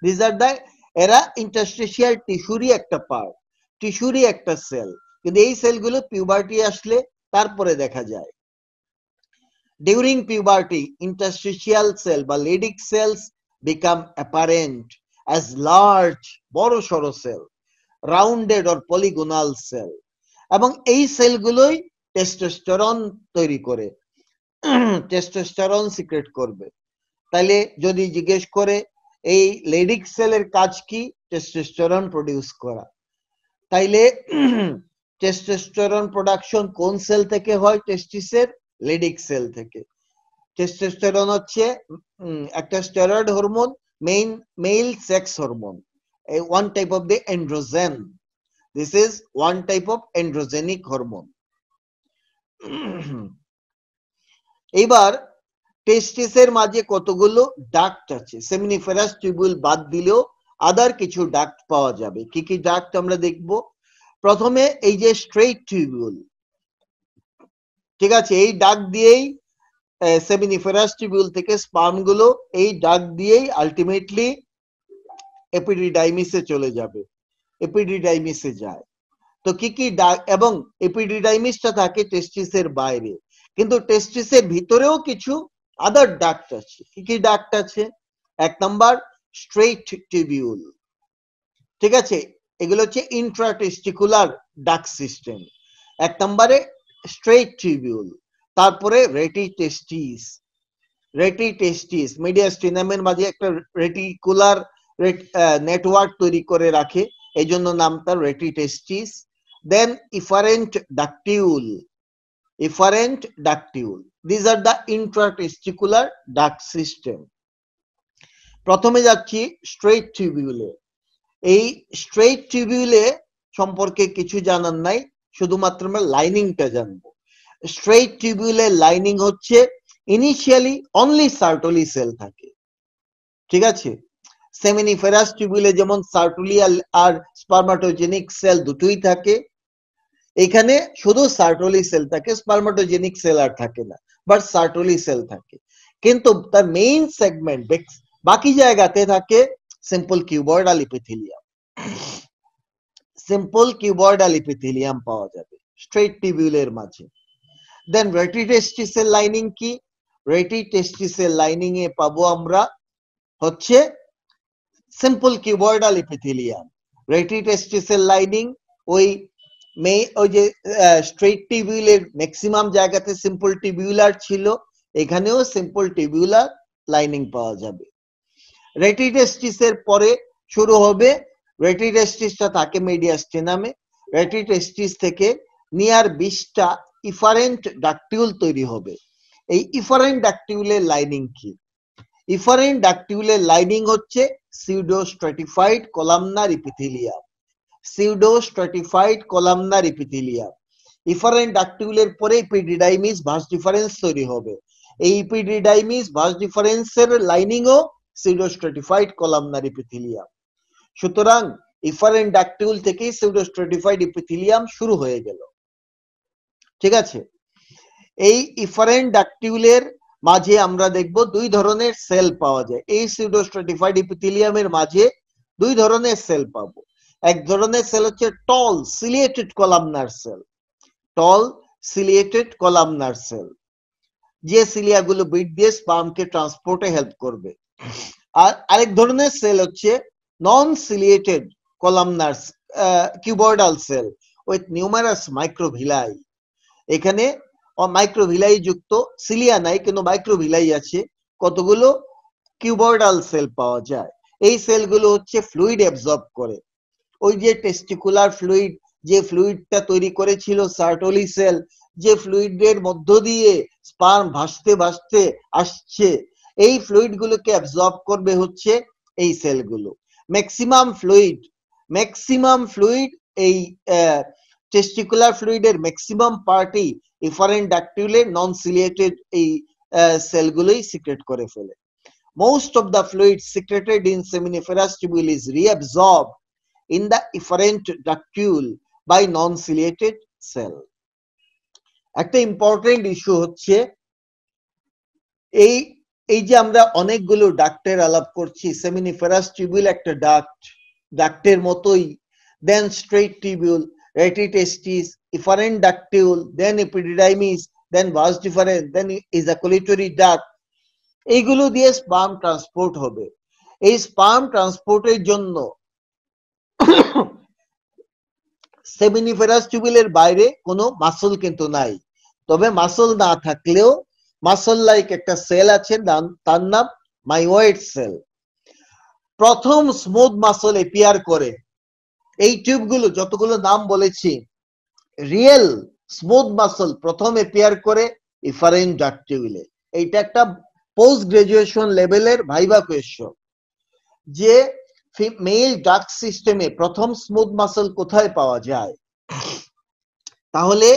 Speaker 1: দিস আর দ্য, এরা ইন্টারস্টিশিয়াল টিস্যুরই একটা পার্ট, টিস্যুরই একটা সেল, কিন্তু এই সেলগুলো পিউবার্টি আসলে তারপরে দেখা যায়। During puberty, interstitial cell বা Leydig cells become apparent as large, বড় সড়ো sell, rounded or polygonal cell, এবং এই সেলগুলোই টেস্টোস্টেরন তৈরি করে, টেস্টোস্টেরন সিক্রেট করবে। তাইলে যদি জিজ্ঞেস করে এই লেডিক সেলের কাজ কি, টেস্টোস্টেরন প্রডিউস করা, তাইলে টেস্টোস্টেরন প্রোডাকশন কোন সেল থেকে হয়? টেস্টিসের লেডিক সেল থেকে। টেস্টোস্টেরন হচ্ছে একটা steroid hormone, male sex hormone, one type of the androgen. This is one type of androgenic hormone. এবার টেস্টিসের মাঝে কতগুলো ডাক্ট আছে, সেমিনিফেরাস টিউবিউল বাদ দিলেও আদার কিছু ডাক্ট পাওয়া যাবে। কি কি ডাক্ট আমরা দেখব? প্রথমে এই যে স্ট্রেইট টিউবিউল, ঠিক আছে, এই ডাক্ট দিয়েই সেমিনিফেরাস টিউবিউল থেকে স্পার্ম গুলো এই ডাক্ট দিয়েই আলটিমেটলি এপিডিডাইমিসে চলে যাবে, এপিডিডাইমিসে যায়। তো কি কি ডাক্ট, এবং এপিডিডাইমিসটা থাকে টেস্টিসের বাইরে, কিন্তু টেস্টিসের ভিতরেও কিছু আদার ডাক্ট আছে। কি কি ডাক্ট আছে? এক নাম্বার স্ট্রেইট টিউবিউল, ঠিক আছে, এগুলো হচ্ছে ইন্ট্রাটেস্টিকুলার ডাক্ট সিস্টেম। এক নম্বরে স্ট্রেইট টিউবিউল, তারপরে রেটিটেস্টিস, রেটিটেস্টিস মিডিয়াস্টিনামের মাঝে একটা রেটিকুলার নেটওয়ার্ক তৈরি করে রাখে, এই জন্য নামটা rete testis. Then efferent ductule, efferent ductule, this are the intratesticular duct system. প্রথমে যাচ্ছি স্ট্রেইট টিউবিউলে। এই স্ট্রেইট টিউবিউলে সম্পর্কে কিছু জানার নাই, শুধুমাত্র আমরা লাইনিংটা জানবো। স্ট্রেইট টিউবিউলের লাইনিং হচ্ছে ইনিশিয়ালি অনলি সার্টলি সেল থাকে, ঠিক আছে। সেমিনিফেরাস টিউবিউলে যেমন সার্টলি আর স্পার্মাটোজেনিক সেল দুটোই থাকে, এখানে শুধু সার্টলি সেল থাকে, স্পার্মাটোজেনিক সেল আর থাকে না, বাট সার্টলি সেল থাকে। কিন্তু তার মেইন সেগমেন্ট বাকি জায়গাতে থাকে simple cuboidal epithelium, simple cuboidal epithelium পাওয়া যাবে স্ট্রেইট টিউবিউলের মাঝে। দেন রেটিটেস্টিসের লাইনিং কি? রেটিটেস্টিসের লাইনিং এ পাবো আমরা হচ্ছে সিম্পল কিউবয়েডাল এপিথেলিয়াম। রেটিটেস্টিসের লাইনিং ওই যে স্ট্রেইট টিউবিউলের ম্যাক্সিমাম জায়গাতে সিম্পল টিউবিউলার ছিল, এখানেও সিম্পল টিউবিউলার লাইনিং পাওয়া যাবে। রেটিটেস্টিসের পরে শুরু হবে, রেটিটেস্টিসটা থাকে মিডিয়াস্টিনামে, রেটিটেস্টিস থেকে নিয়ার 20টা ইফারেন্ট ডাকটিউল তৈরি হবে। এই ইফারেন্ট ডাকটিউলের লাইনিং কি? ইফারেন্ট ডাকটিউলের লাইনিং হচ্ছে pseudo stratified columnar epithelium, pseudo stratified columnar epithelium. Efferent ডাকটিউলের পরে এপিডিডাইমিস ভাস ডিফারেন্স তৈরি হবে। এই এপিডিডাইমিস ভাস ডিফারেন্সের লাইনিংও সিউডো স্ট্র্যাটিফাইড কলামনার এপিথেলিয়াম। সুতরাং ইফারেন্ট ডাকটিউল থেকেই সিউডো স্ট্র্যাটিফাইড এপিথেলিয়াম শুরু হয়ে গেল, ঠিক আছে। এই ইফারেন্ট ডাকটিউলের মাঝে আমরা দেখব দুই ধরনের সেল পাওয়া যায়। এই সিউডো স্ট্র্যাটিফাইড এপিথেলিয়ামের মাঝে দুই ধরনের সেল পাবো। এক ধরনের সেল হচ্ছে টল সিলিয়েটেড কলামনার সেল, টল সিলিয়েটেড কলামনার সেল, যে সিলিয়াগুলো বিট দিয়ে স্পার্মকে ট্রান্সপোর্টে হেল্প করবে। আর আরেক ধরনের সেল হচ্ছে non ciliated columnar cuboidal cell with numerous microvilli. এখানে মাইক্রোভিলাই যুক্ত, সিলিয়া নাই কিন্তু মাইক্রোভিলাই আছে, কতগুলো কিউবয়েডাল সেল পাওয়া যায়। এই সেলগুলো হচ্ছে ফ্লুইড অ্যাবজর্ব করে। ওই যে টেস্টিকুলার ফ্লুইড, যে ফ্লুইডটা তৈরি করেছিল সার্টলি সেল, যে ফ্লুইডের মধ্য দিয়ে স্পার্ম ভাসতে ভাসতে আসছে, এই ফ্লুইড গুলোকে অ্যাবজর্ব করবে হচ্ছে এই সেলগুলো। ম্যাক্সিমাম ফ্লুইড এই টেস্টিকুলার ফ্লুইডের ম্যাক্সিমাম পার্টি ইফারেন্ট ডাকটিউলের নন সিলিয়েটেড এই সেলগুলোই সিক্রেট করে ফেলে। Most of the fluid secreted in seminiferous tubule is reabsorbed in the efferent ductule by non-ciliated cell. একটা ইম্পর্টেন্ট ইস্যু হচ্ছে এই যে আমরা অনেকগুলো ডাক্টের আলাপ করছি, সেমিনিফেরাস টিউবিউল একটা ডাক্টের মতোই, দেন স্ট্রেইট টিউবিউল, রেটিটেস্টিস, ইফারেন্ট ডাকটিউল, দেন এপিডিডাইমিস, দেন ভাস ডিফারেন্স, দেন ইজাকুলেটরি ডাক্ট, এইগুলো দিয়ে স্পার্ম ট্রান্সপোর্ট হবে। এই স্পার্ম ট্রান্সপোর্টের জন্য সেমিনিফেরাস টিউবিউলের বাইরে কোনো মাসল কিন্তু নাই। তবে মাসল না থাকলেও মাসল লাইক একটা সেল আছে, তার নাম মাইওয়েড সেল। প্রথম স্মুথ মাসল এপিয়ার করে এই টিউবগুলো, যতগুলো নাম বলেছি, রিয়েল স্মুথ মাসল প্রথম অ্যাপিয়ার করে ইফারেন্ট ডাক্টিউলে। এইটা একটা পোস্ট গ্রাজুয়েশন লেভেলের ভাইবা কোয়েশ্চন যে মেল ডাক্ট সিস্টেমে প্রথম স্মুথ মাসল কোথায় পাওয়া যায়। তাহলে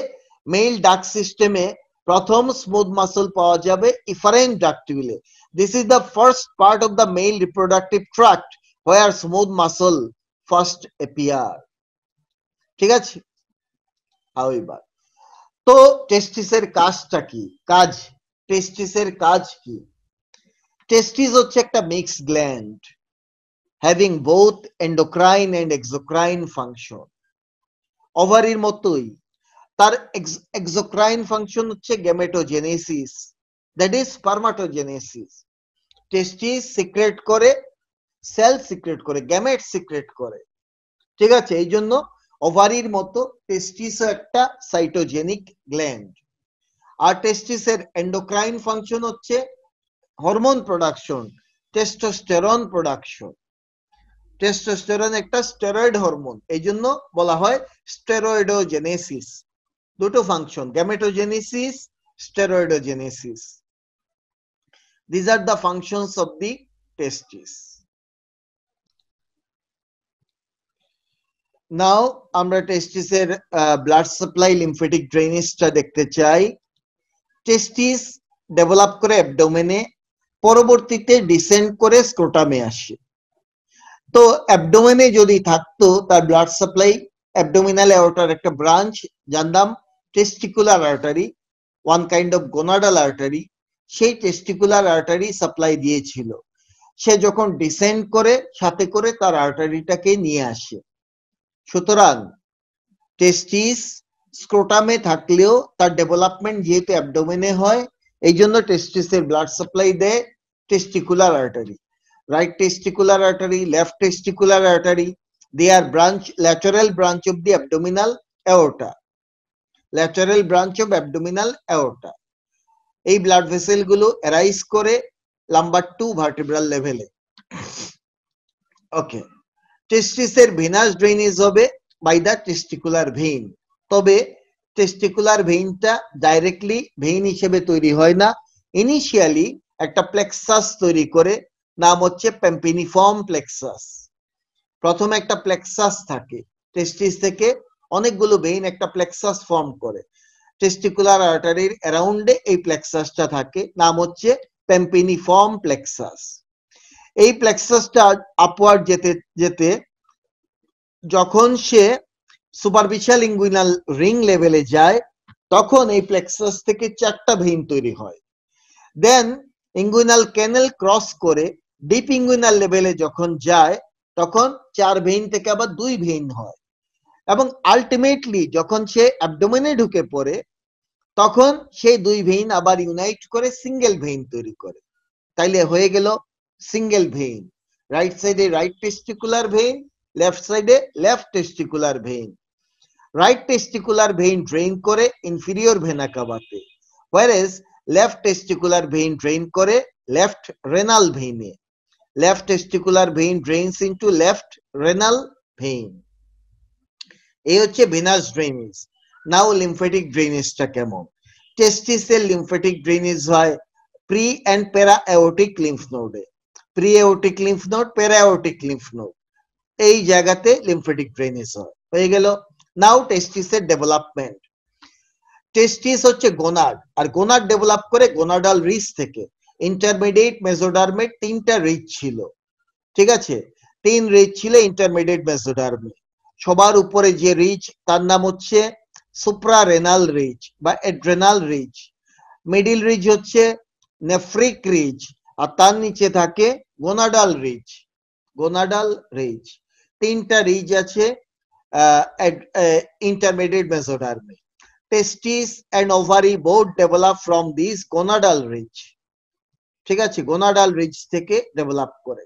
Speaker 1: মেল ডাক্ট সিস্টেমে প্রথম স্মুথ মাসল পাওয়া যাবে ইফারেন্ট ডাক্টিউলে। This is the first part of the male reproductive tract where smooth muscle first appear. ঠিক আছে, এবার তো টেস্টিসের কাজটা কি? টেস্টিসের কাজ কি? টেস্টিস হচ্ছে একটা mix gland having both endocrine and exocrine function. ওভারির মতোই তার এক্সোক্রাইন ফাংশন হচ্ছে gametogenesis, that is spermatogenesis. Testis secrete করে, সেল সিক্রেট করে, গ্যামেট সিক্রেট করে। ঠিক আছে, এই জন্য ওভারির মতো টেস্টিসও একটা সাইটোজেনিক গ্ল্যান্ড। আর টেস্টিসের এন্ডোক্রাইন ফাংশন হচ্ছে hormone production, testosterone production. Testosterone একটা স্টেরয়েড হরমোন, এই জন্য বলা হয় স্টেরয়েডোজেনেসিস। দুটো function, gametogenesis, steroidogenesis. These are the functions of the testis. Now আমরা টেস্টিসের ব্লাড সাপ্লাই লিম্ফেটিক ড্রেনেজটা দেখতে চাই। টেস্টিস ডেভেলপ করে অ্যাবডোমেনে, পরবর্তীতে ডিসেন্ড করে স্ক্রোটামে আসে। তো অ্যাবডোমেনে যদি থাকতো তার ব্লাড সাপ্লাই অ্যাবডোমিনাল অ্যাওর্টার একটা ব্রাঞ্চ, যার নাম testicular artery, one kind of gonadal artery, সেই টেস্টিকুলার আর্টারি সাপ্লাই দিয়েছিল। সে যখন ডিসেন্ড করে সাথে করে তার আর্টারিটাকে নিয়ে আসে। সুতরাং টেস্টিস স্ক্রোটামে থাকলেও তার ডেভেলপমেন্ট যেহেতু অ্যাবডোমেনে হয়, এই জন্য টেস্টিসের ব্লাড সাপ্লাই দেয় testicular artery. right testicular artery, left testicular artery, they are lateral branch of the abdominal aorta, lateral branch of abdominal aorta. এই ব্লাড ভেসেল গুলো অ্যারাইজ করে লাম্বার 2 ভার্টিব্রাল লেভেলে। ওকে, টেস্টিসের ভেনাস ড্রেনেজ হবে বাই দ্য টেস্টিকুলার ভেইন। তবে testicular ভেইনটা directly vein হিসেবে তৈরি হয় না, ইনিশিয়ালি একটা প্লেক্সাস তৈরি করে, নাম হচ্ছে পেম্পিনিফর্ম প্লেক্সাস। প্রথমে একটা প্লেক্সাস থাকে, টেস্টিস থেকে অনেকগুলো ভেইন একটা প্লেক্সাস ফর্ম করে। টেস্টিকুলার আর্টারির অ্যারাউন্ডে এই প্লেক্সাসটা থাকে, নাম হচ্ছে পেম্পিনিফর্ম প্লেক্সাস। এই প্লেক্সাসটা আপওয়ার্ড যেতে যেতে যখন সে সুপারফিশিয়াল ইনগুইনাল রিং লেভেলে যায়, তখন এই প্লেক্সাস থেকে 4টা ভেইন তৈরি হয়। দেন ইনগুইনাল ক্যানেল ক্রস করে ডিপ ইনগুইনাল লেভেলে যখন যায়, তখন 4 ভেইন থেকে আবার 2 ভেইন হয়, এবং আলটিমেটলি যখন সে অ্যাবডোমেনে ঢুকে পড়ে, তখন সেই 2 ভেইন আবার ইউনাইট করে সিঙ্গেল ভেইন তৈরি করে। তাইলে হয়ে গেল সিঙ্গেল ভেইন। রাইট সাইডে রাইট টেস্টিকুলার ভেইন, লেফট সাইডে left testicular vein. Right testicular vein drain করে ইনফিরিয়র ভেনা কাভাতে, whereas left testicular vein drain করে left renal vein এ। left testicular vein drains into left renal vein। এই হচ্ছে venous drainage। নাও lymphatic drainage টা কেমন? টেস্টিসের lymphatic drainage হয় pre and para aortic lymph node এ। প্রি aortic lymph node, প্যারা aortic lymph node, এই জায়গাতে lymphatic drainage হয়। হয়ে গেল। নাও টেস্টিসের ডেভেলপমেন্ট। টেস্টিস হচ্ছে গোনাড, আর গোনাড ডেভেলপ করে গোনাডাল রিজ থেকে। ইন্টারমিডিয়েট মেসোডার্মে 3টা রিজ ছিল, ঠিক আছে, 3 রিজ ছিল ইন্টারমিডিয়েট মেসোডার্মে। সবার উপরে যে রিজ তার নাম হচ্ছে সুপ্রারেনাল রিজ বা অ্যাড্রেনাল রিজ। মিডিল রিজ হচ্ছে নেফ্রিক রিজ, আর তার নিচে থাকে গোনাডাল রিজ। গোনাডাল রিজ 3টা রিজ আছে intermediate মেসোডার্মে। testis and ovary both develop from these gonadal ridge, ঠিক আছে, gonadal ridge থেকে ডেভেলপ করে।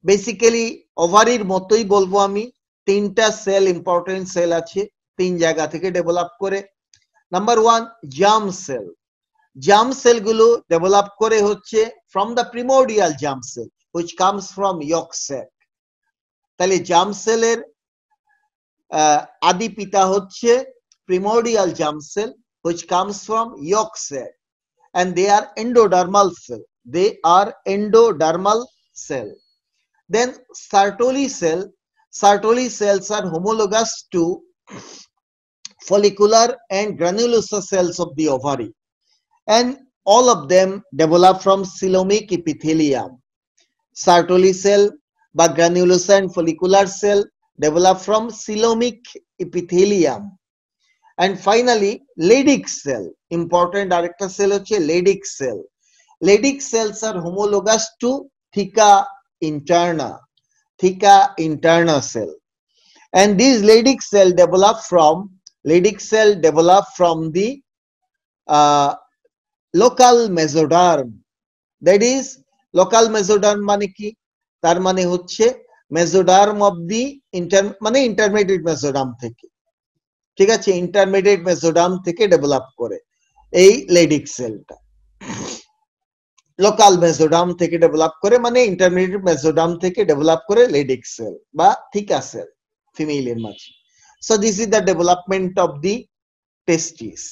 Speaker 1: বেসিক্যালি ওভারির মতোই বলবো আমি, 3টা সেল, ইম্পর্টেন্ট সেল আছে, 3 জায়গা থেকে ডেভেলপ করে। Number 1 germ cell. Germ cell গুলো ডেভেলপ করে হচ্ছে from the primordial germ cell which comes from yolk sac। তাহলে জার্ম সেলের আদি পিতা হচ্ছে primordial germ cell which comes from yolk cell, and they are endodermal cell. They are endodermal cell. Then Sertoli cell. Sertoli cells are homologous to follicular and granulosa cells of the ovary, and all of them develop from coelomic epithelium. Sertoli cell বা granulosa and follicular cell develop from coelomic epithelium. And finally Leydig cell, important আরেকটা cell হচ্ছে Leydig cell. Leydig cells are homologous to theca interna, theca interna cell, and these Leydig cell develop from the local mesoderm. That is, local mesoderm মানে কি? তার মানে হচ্ছে mesoderm of the মানে intermediate mesoderm থেকে, ঠিক আছে, ইন্টারমিডিয়েট মেসোডার্ম থেকে ডেভেলপ করে এই লেডিক সেলটা। লোকাল মেসোডার্ম থেকে ডেভেলপ করে মানে ইন্টারমিডিয়েট মেসোডার্ম থেকে ডেভেলপ করে লেডিক সেল বা থিকা সেল ফিমেলের মাঝে। So this is the development of the testis.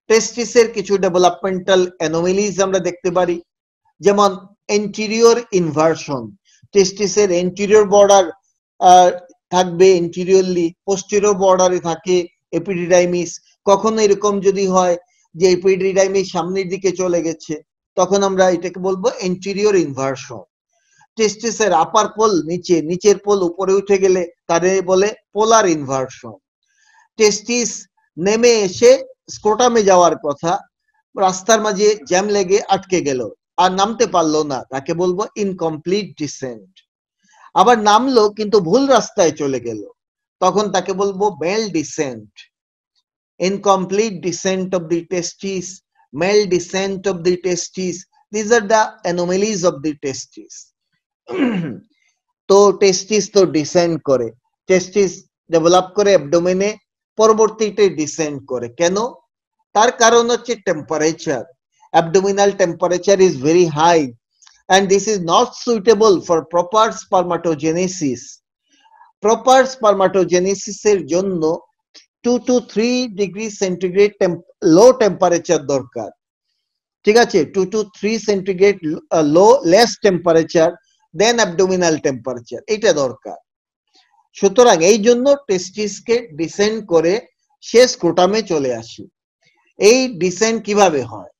Speaker 1: টেস্টিসের কিছু ডেভেলপমেন্টাল অ্যানোমালিজ আমরা দেখতে পারি, যেমন এন্টিরিয়র ইনভার্সন। টেস্টিসের এন্টিরিয়র বর্ডার থাকবে এন্টিরিয়রলি, পোস্টেরিয়র বর্ডারে থাকে এপিডিডাইমিস। কখনো এরকম যদি হয় যে এপিডিডাইমিস সামনের দিকে চলে গেছে, তখন আমরা এটাকে বলবো এন্টিরিয়র ইনভার্সন। টেস্টিসের আপার পোল নিচে, নিচের পোল উপরে উঠে গেলে তারে বলে পোলার ইনভার্সন। টেস্টিস নেমে এসে স্ক্রোটামে যাওয়ার কথা, রাস্তার মাঝে জ্যাম লেগে আটকে গেল, আর নামতে পারলো না, তাকে বলবো ইনকমপ্লিট ডিসেন্ট। আবার নামলো কিন্তু ভুল রাস্তায় চলে গেল, তখন তাকে বলবো maldescent. Incomplete descent of the testis, mail dissent of the testis, this are the anomalies of the testis. তো টেস্টিস তো ডিসেন্ট করে, টেস্টিস ডেভেলপ করে অ্যাবডোমেনে, পরবর্তীতে ডিসেন্ট করে। কেন? তার কারণ হচ্ছে temperature. Abdominal temperature is very high and this is not suitable for proper spermatogenesis. Proper spermatogenesis এর জন্য 2 to 3 degree centigrade low temperature দরকার, ঠিক আছে, 2 to 3 centigrade low less temperature than abdominal temperature, এটা দরকার। সুতরাং এই জন্য টেস্টিসকে ডিসেন্ড করে সে স্ক্রোটামে চলে আসে। এই ডিসেন্ট কিভাবে হয়?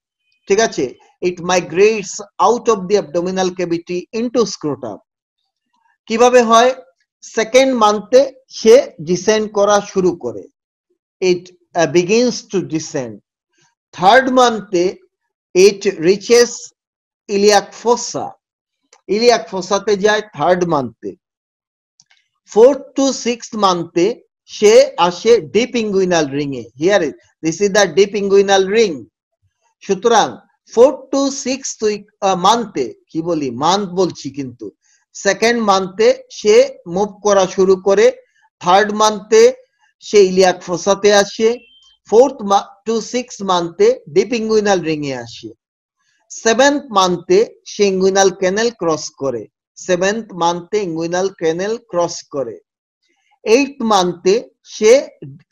Speaker 1: ঠিক আছে, it migrates out of the abdominal cavity into scrotum. কিভাবে হয়? সেকেন্ড মান্থে সে ডিসেন্ড করা শুরু করে, it begins to descend. Third মান্থে it reaches iliac fossa, iliac fossa-তে যায় থার্ড মান্থে। ফোর্থ টু সিক্সথ মান্থে সে আসে ডিপ ইঙ্গুইনাল রিং এ। Here this is the deep inguinal ring. সুতরাং 4 to 6 মান্থে, কি বলি মান্থ বলছি কিন্তু, সেকেন্ড মান্থে সে মুভ করা শুরু করে, থার্ড মান্থে সে ইলিয়াক ফোসাতে আসে, ফোর্থ টু সিক্স মান্থে ডিপ ইঙ্গুইনাল রিং এ আসে, সেভেন্থ মান্থে সে ইঙ্গুইনাল ক্যানেল ক্রস করে, সেভেন্থ মান্থে ইঙ্গুইনাল ক্যানেল ক্রস করে, এইট মান্থে সে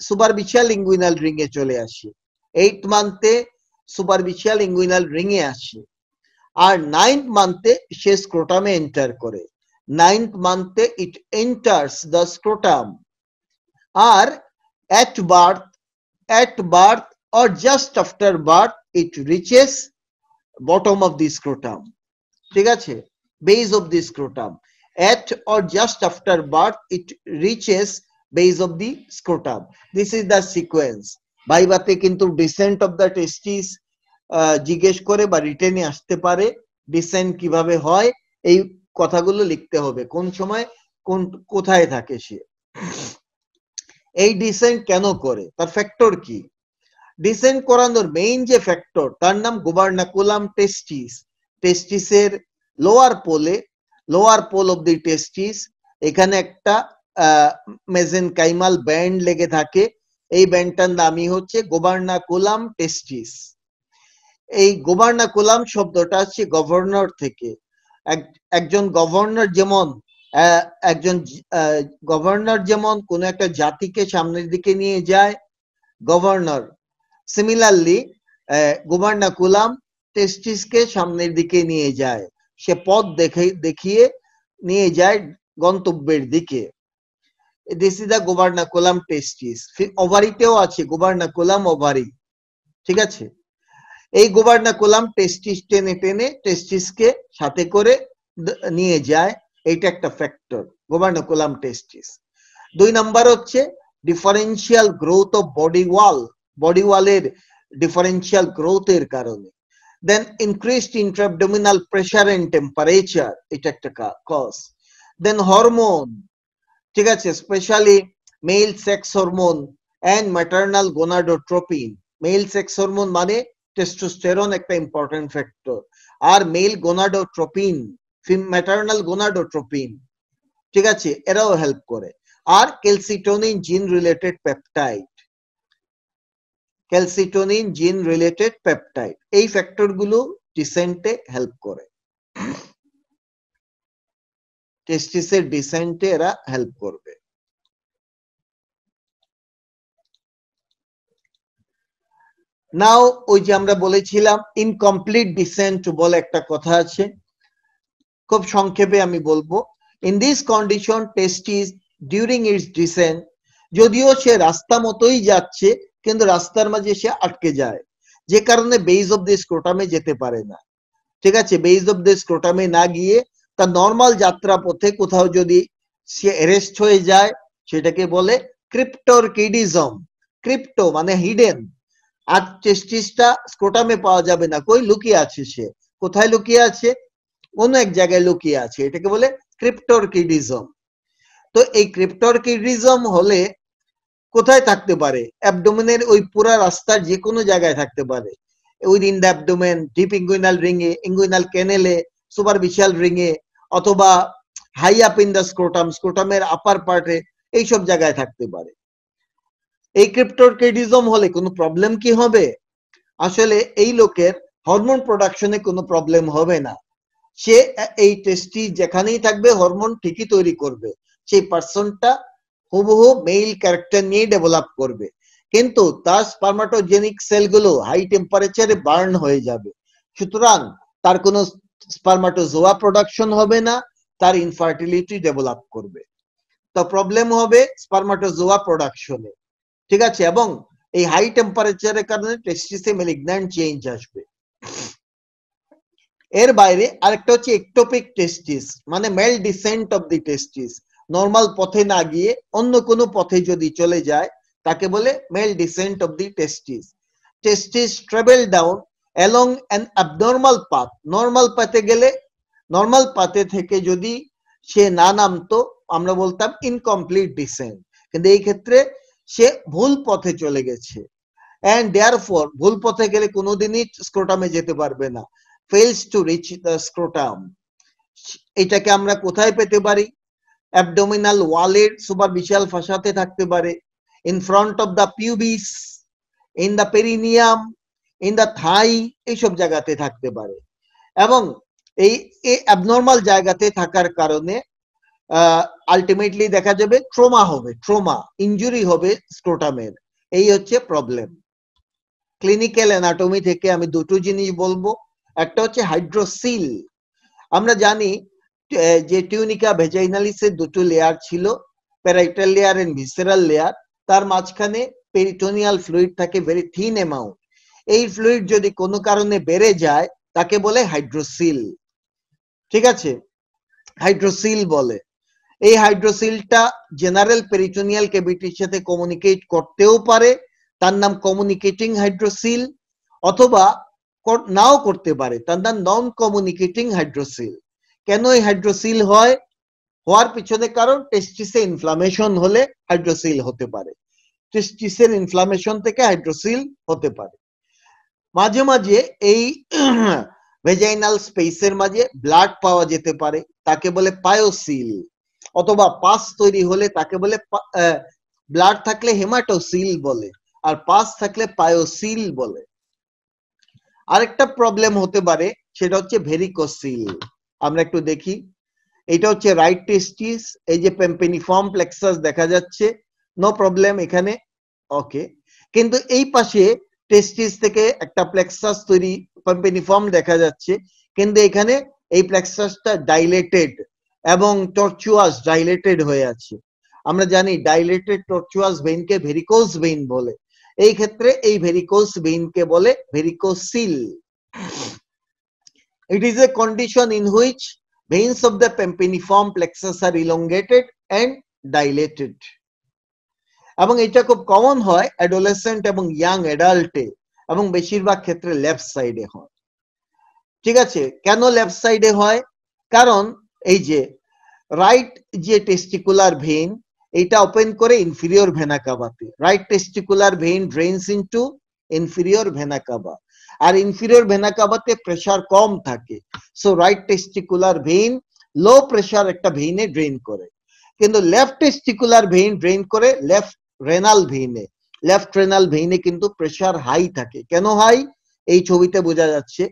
Speaker 1: সুপারফিশিয়াল ইঙ্গুইনাল রিং এ চলে আসে, এইট মান্থে সুপারফিশিয়াল ইঙ্গুইনাল রিং এ আসে, আর নাইন্থ মান্থে সে স্ক্রোটামে এন্টার করে। নাইন্থ মান্থে ইট এন্টার্স দ্য স্ক্রোটাম, আর at birth or just after birth it reaches bottom of the scrotum, ঠিক আছে, base of the scrotum. At or just after birth it reaches base of the scrotum. This is the sequence. ভাইবাতে কিন্তু descent of the টেস্টিস জিজ্ঞেস করে বা রিটেনে আসতে পারে, dissent কিভাবে হয় এই কথাগুলো লিখতে হবে, কোন সময় কোন কোথায় থাকে সে, এই ডিসেন্ট কেন করে, তার ফ্যাক্টর কি। ডিসেন্ট করানোর মেইন যে ফ্যাক্টর তার নাম গুবার্নাকুলাম টেস্টিস। টেস্টিসের লোয়ার পোল অফ দি টেস্টিস, এখানে একটা মেজেনকাইমাল ব্যান্ড লেগে থাকে, এই ব্যান্ডটার নামই হচ্ছে গুবার্নাকুলাম টেস্টিস। এই গুবার্নাকুলাম শব্দটা হচ্ছে গভর্নর থেকে। একজন গভর্নর যেমন কোন একটা জাতিকে সামনের দিকে নিয়ে যায়, গভর্নর। সিমিলারলি গুবার্নাকুলাম টেস্টিসকে সামনের দিকে নিয়ে যায়, সে পথ দেখিয়ে নিয়ে যায় গন্তব্যের দিকে। দিস ইজ দ্য গুবার্নাকুলাম টেস্টিস। ওভারিতেও আছে গুবার্নাকুলাম ওভারি, ঠিক আছে। এই গুবার্নাকুলাম টেস্টিস টেনে টেনে টেস্টিসকে সাথে করে নিয়ে যায়, এইটা একটা ফ্যাক্টর গুবার্নাকুলাম টেস্টিস। 2 নাম্বার হচ্ছে differential growth of body wall, body ওয়ালের ডিফারেন্সিয়াল গ্রোথের কারণে। Then increased intraabdominal pressure and temperature, এটা একটা কজ। দেন হরমোন, ঠিক আছে, specially male sex hormone and maternal gonadotropin. Male sex hormone মানে টেস্টোস্টেরন একটা ইম্পর্টেন্ট ফ্যাক্টর, আর মেল গোনাডোট্রোপিন, ম্যাটারনাল গোনাডোট্রোপিন, ঠিক আছে, এরাও হেল্প করে। আর calcitonin gene related peptide, calcitonin gene related peptide, এই ফ্যাক্টর গুলো ডিসেন্টে হেল্প করে, টেস্টিসের ডিসেন্টে এরা হেল্প করবে। নাও ওই যে আমরা বলেছিলাম ইনকমপ্লিট ডিসেন্ট বলে একটা কথা আছে, খুব সংক্ষেপে আমি বলবো। In this condition testis during its descent, যদিও সে রাস্তা মতোই যাচ্ছে কিন্তু রাস্তার মাঝে সে আটকে যায়, যে কারণে বেজ অফ দি স্ক্রোটামে যেতে পারে না, ঠিক আছে। বেজ অফ দি স্ক্রোটামে না গিয়ে তার নর্মাল যাত্রা পথে কোথাও যদি সে অ্যারেস্ট হয়ে যায়, সেটাকে বলে ক্রিপ্টোরকিডিজম। ক্রিপ্টো মানে হিডেন, আর টেস্টিসটা স্ক্রোটামে পাওয়া যাবে না, কই লুকিয়ে আছে, সে কোথায় লুকিয়ে আছে, কোনো এক জায়গায় লুকিয়ে আছে, এটাকে বলে ক্রিপ্টোরকিডিজম। তো এই ক্রিপ্টোরকিডিজম হলে কোথায় থাকতে পারে, অ্যাবডোমেনের ওই পুরা রাস্তার যে কোনো জায়গায় থাকতে পারে, within the abdomen, deep inguinal রিঙে, ইঙ্গুইনাল ক্যানেলে, সুপারফিশিয়াল রিঙে, অথবা high up in the scrotum, স্ক্রোটামের আপার পার্টে, এইসব জায়গায় থাকতে পারে। এই ক্রিপ্টোরকিডিজম হলে কোনো প্রবলেম কি হবে? আসলে এই লোকের হরমোন প্রোডাকশনে কোনো প্রবলেম হবে না, সে এই টেস্টি যেখানেই থাকবে হরমোন ঠিকই তৈরি করবে, সেই পার্সনটা হুবহু মেইল ক্যারেক্টার নিয়ে ডেভেলপ করবে, কিন্তু তার স্পার্মাটোজেনিক সেলগুলো হাই টেম্পারেচারে বার্ন হয়ে যাবে, সুতরাং তার কোনো স্পার্মাটোজোয়া প্রোডাকশন হবে না, তার ইনফার্টিলিটি ডেভেলপ করবে। তো প্রবলেম হবে স্পার্মাটোজোয়া প্রোডাকশনে, ঠিক আছে, এবং এই হাই টেম্পারেচারের কারণে টেস্টিসে ম্যালিগন্যান্ট চেঞ্জ আসবে। এর বাইরে আরেকটা হচ্ছে একটোপিক টেস্টিস, মানে male dissent of the testis, normal পথে না গিয়ে অন্য কোনো পথে যদি চলে যায় তাকে বলে mail dissent of the testis. Testis travel down along an abnormal path, normal পাথে গেলে, নর্মাল পাথে থেকে যদি সে না নামতো আমরা বলতাম ইনকমপ্লিট ডিসেন্ট, কিন্তু এই ক্ষেত্রে সে ভুল পথে চলে গেছে, এন্ড দেয়ারফর ভুল পথে গেলে কোনোদিনই স্ক্রোটামে যেতে পারবে না, fails to reach the scrotum। এটাকে আমরা কোথায় পেতে পারি? অ্যাবডোমিনাল ওয়ালের সুপারফিশিয়াল ফাসাতে থাকতে পারে, in front of the pubis, in the perineum, in the thigh, এইসব জায়গাতে থাকতে পারে, এবং এই অ্যাবনর্মাল জায়গাতে থাকার কারণে আলটিমেটলি দেখা যাবে ট্রমা হবে, ট্রমা ইনজুরি হবে স্ক্রোটামের, এই হচ্ছে প্রবলেম। ক্লিনিক্যাল অ্যানাটমি থেকে আমি দুটো জিনিস বলবো, একটা হচ্ছে হাইড্রোসিল। আমরা জানি যে টিউনিকা ভেজাইনালিসের দুটো লেয়ার ছিল, parietal layer and visceral layer, তার মাঝখানে পেরিটোনিয়াল ফ্লুইড থাকে ভেরি থিন অ্যামাউন্ট, এই ফ্লুইড যদি কোনো কারণে বেড়ে যায় তাকে বলে হাইড্রোসিল, ঠিক আছে, হাইড্রোসিল বলে। এই হাইড্রোসিলটা জেনারেল পেরিটোনিয়াল ক্যাভিটির সাথে কমিউনিকেট করতেও পারে, তার নাম কমিউনিকেটিং হাইড্রোসিল, অথবা নাও করতে পারে, তার নাম নন কমিউনিকেটিং হাইড্রোসিল। কেন এই হাইড্রোসিল হয়? হওয়ার পিছনে কারণ টেস্টিসে ইনফ্লামেশন হলে হাইড্রোসিল হতে পারে, টেস্টিসের ইনফ্লামেশন থেকে হাইড্রোসিল হতে পারে। মাঝে মাঝে এই ভেজাইনাল স্পেসের মাঝে ব্লাড পাওয়া যেতে পারে, তাকে বলে পায়োসিল, অথবা পাস তৈরি হলে তাকে বলে, ব্লাড থাকলে হেমাটোসিল বলে, আর পাস থাকলে পায়োসিল বলে। আরেকটা প্রবলেম হতে পারে, সেটা হচ্ছে ভেরিকোসিল। আমরা একটু দেখি, এটা হচ্ছে রাইট টেস্টিস, এই যে পেম্পেনিফর্ম প্লেক্সাস দেখা যাচ্ছে, নো প্রবলেম, এখানে ওকে, কিন্তু এই পাশে টেস্টিস থেকে একটা প্লেক্সাস তৈরি পেম্পেনিফর্ম দেখা যাচ্ছে, কিন্তু এখানে এই প্লেক্সাসটা ডাইলেটেড এবং টর্চুয়াস ডাইলেটেড হয়ে আছে। আমরা জানি ডাইলেটেড টর্চুয়াস ভেইনকে ভেরিকোজ ভেইন বলে, এই ক্ষেত্রে এই ভেরিকোজ ভেইনকে বলে varicocele. It is a condition in which veins of the pampiniform plexus are elongated and dilated. এবং এটা খুব কমন হয় অ্যাডোলেসেন্ট এবং ইয়াং অ্যাডাল্টে, এবং বেশিরভাগ ক্ষেত্রে লেফট সাইডে হয়। ঠিক আছে, কেন লেফট সাইডে হয়? কারণ এই যে রাইট যে টেস্টিকুলার ভেইন, এটা ওপেন করে ইনফিরিয়র ভেনা কাভাতে। Right testicular vein drains into inferior vena cava, আর ইনফিরিয়র ভেনা কাভাতে প্রেসার কম থাকে, so right testicular vein low pressure একটা ভেইনে ড্রেন করে। কিন্তু লেফট টেস্টিকুলার ভেইন ড্রেন করে লেফট রেনাল ভেইনে। লেফট রেনাল ভেইনে কিন্তু প্রেসার হাই থাকে। কেন হাই? এই ছবিতে বোঝা যাচ্ছে।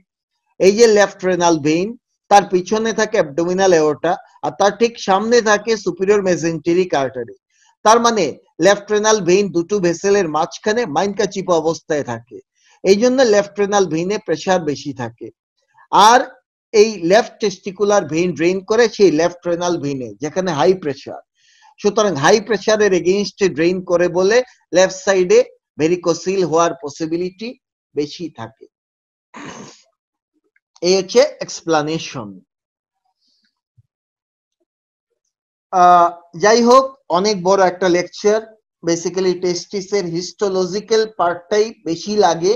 Speaker 1: এই যে লেফট রেনাল ভেইন, তার পিছনে থাকে অ্যাবডোমিনাল এওর্টা, আর তার ঠিক সামনে থাকে সুপিরিয়র মেসেন্টেরিক আর্টারি। তার মানে লেফট রেনাল ভেইন দুটো ভেসেলের মাঝখানে মাইনকা চিপা অবস্থায় থাকে, এই জন্য লেফট রেনাল ভেইনে প্রেসার বেশি থাকে। আর এই লেফট টেস্টিকুলার ভেইন ড্রেন করে সেই লেফট রেনাল ভেইনে যেখানে হাই প্রেসার। সুতরাং হাই প্রেসারের এগেইনস্টে ড্রেন করে বলে লেফট সাইডে ভেরিকোসিল হওয়ার পসিবিলিটি বেশি থাকে। এই হচ্ছে এক্সপ্লানেশন। যাই হোক, অনেক বড় একটা লেকচার। বেসিক্যালি টেস্টিসের হিস্টোলজিক্যাল পার্টটাই বেশি লাগে,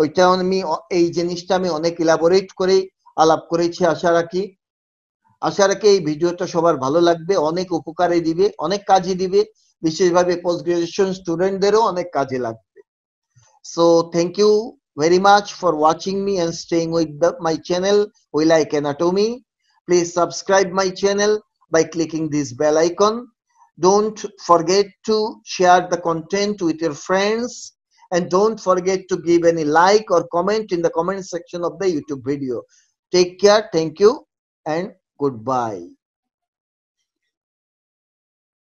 Speaker 1: ওইটা আমি এই জিনিসটা আমি অনেক ইলাবোরেট করে আলাপ করেছি। আশা রাখি এই ভিডিওটা সবার ভালো লাগবে, অনেক উপকারে দিবে, অনেক কাজে দিবে, বিশেষভাবে পোস্ট গ্রাজুয়েশন স্টুডেন্টদেরও অনেক কাজে লাগবে। So thank you very much for watching me and staying with my channel We Like Anatomy. Please subscribe my channel by clicking this bell icon. Don't forget to share the content with your friends, and don't forget to give any like or comment in the comment section of the YouTube video. Take care, thank you, and goodbye.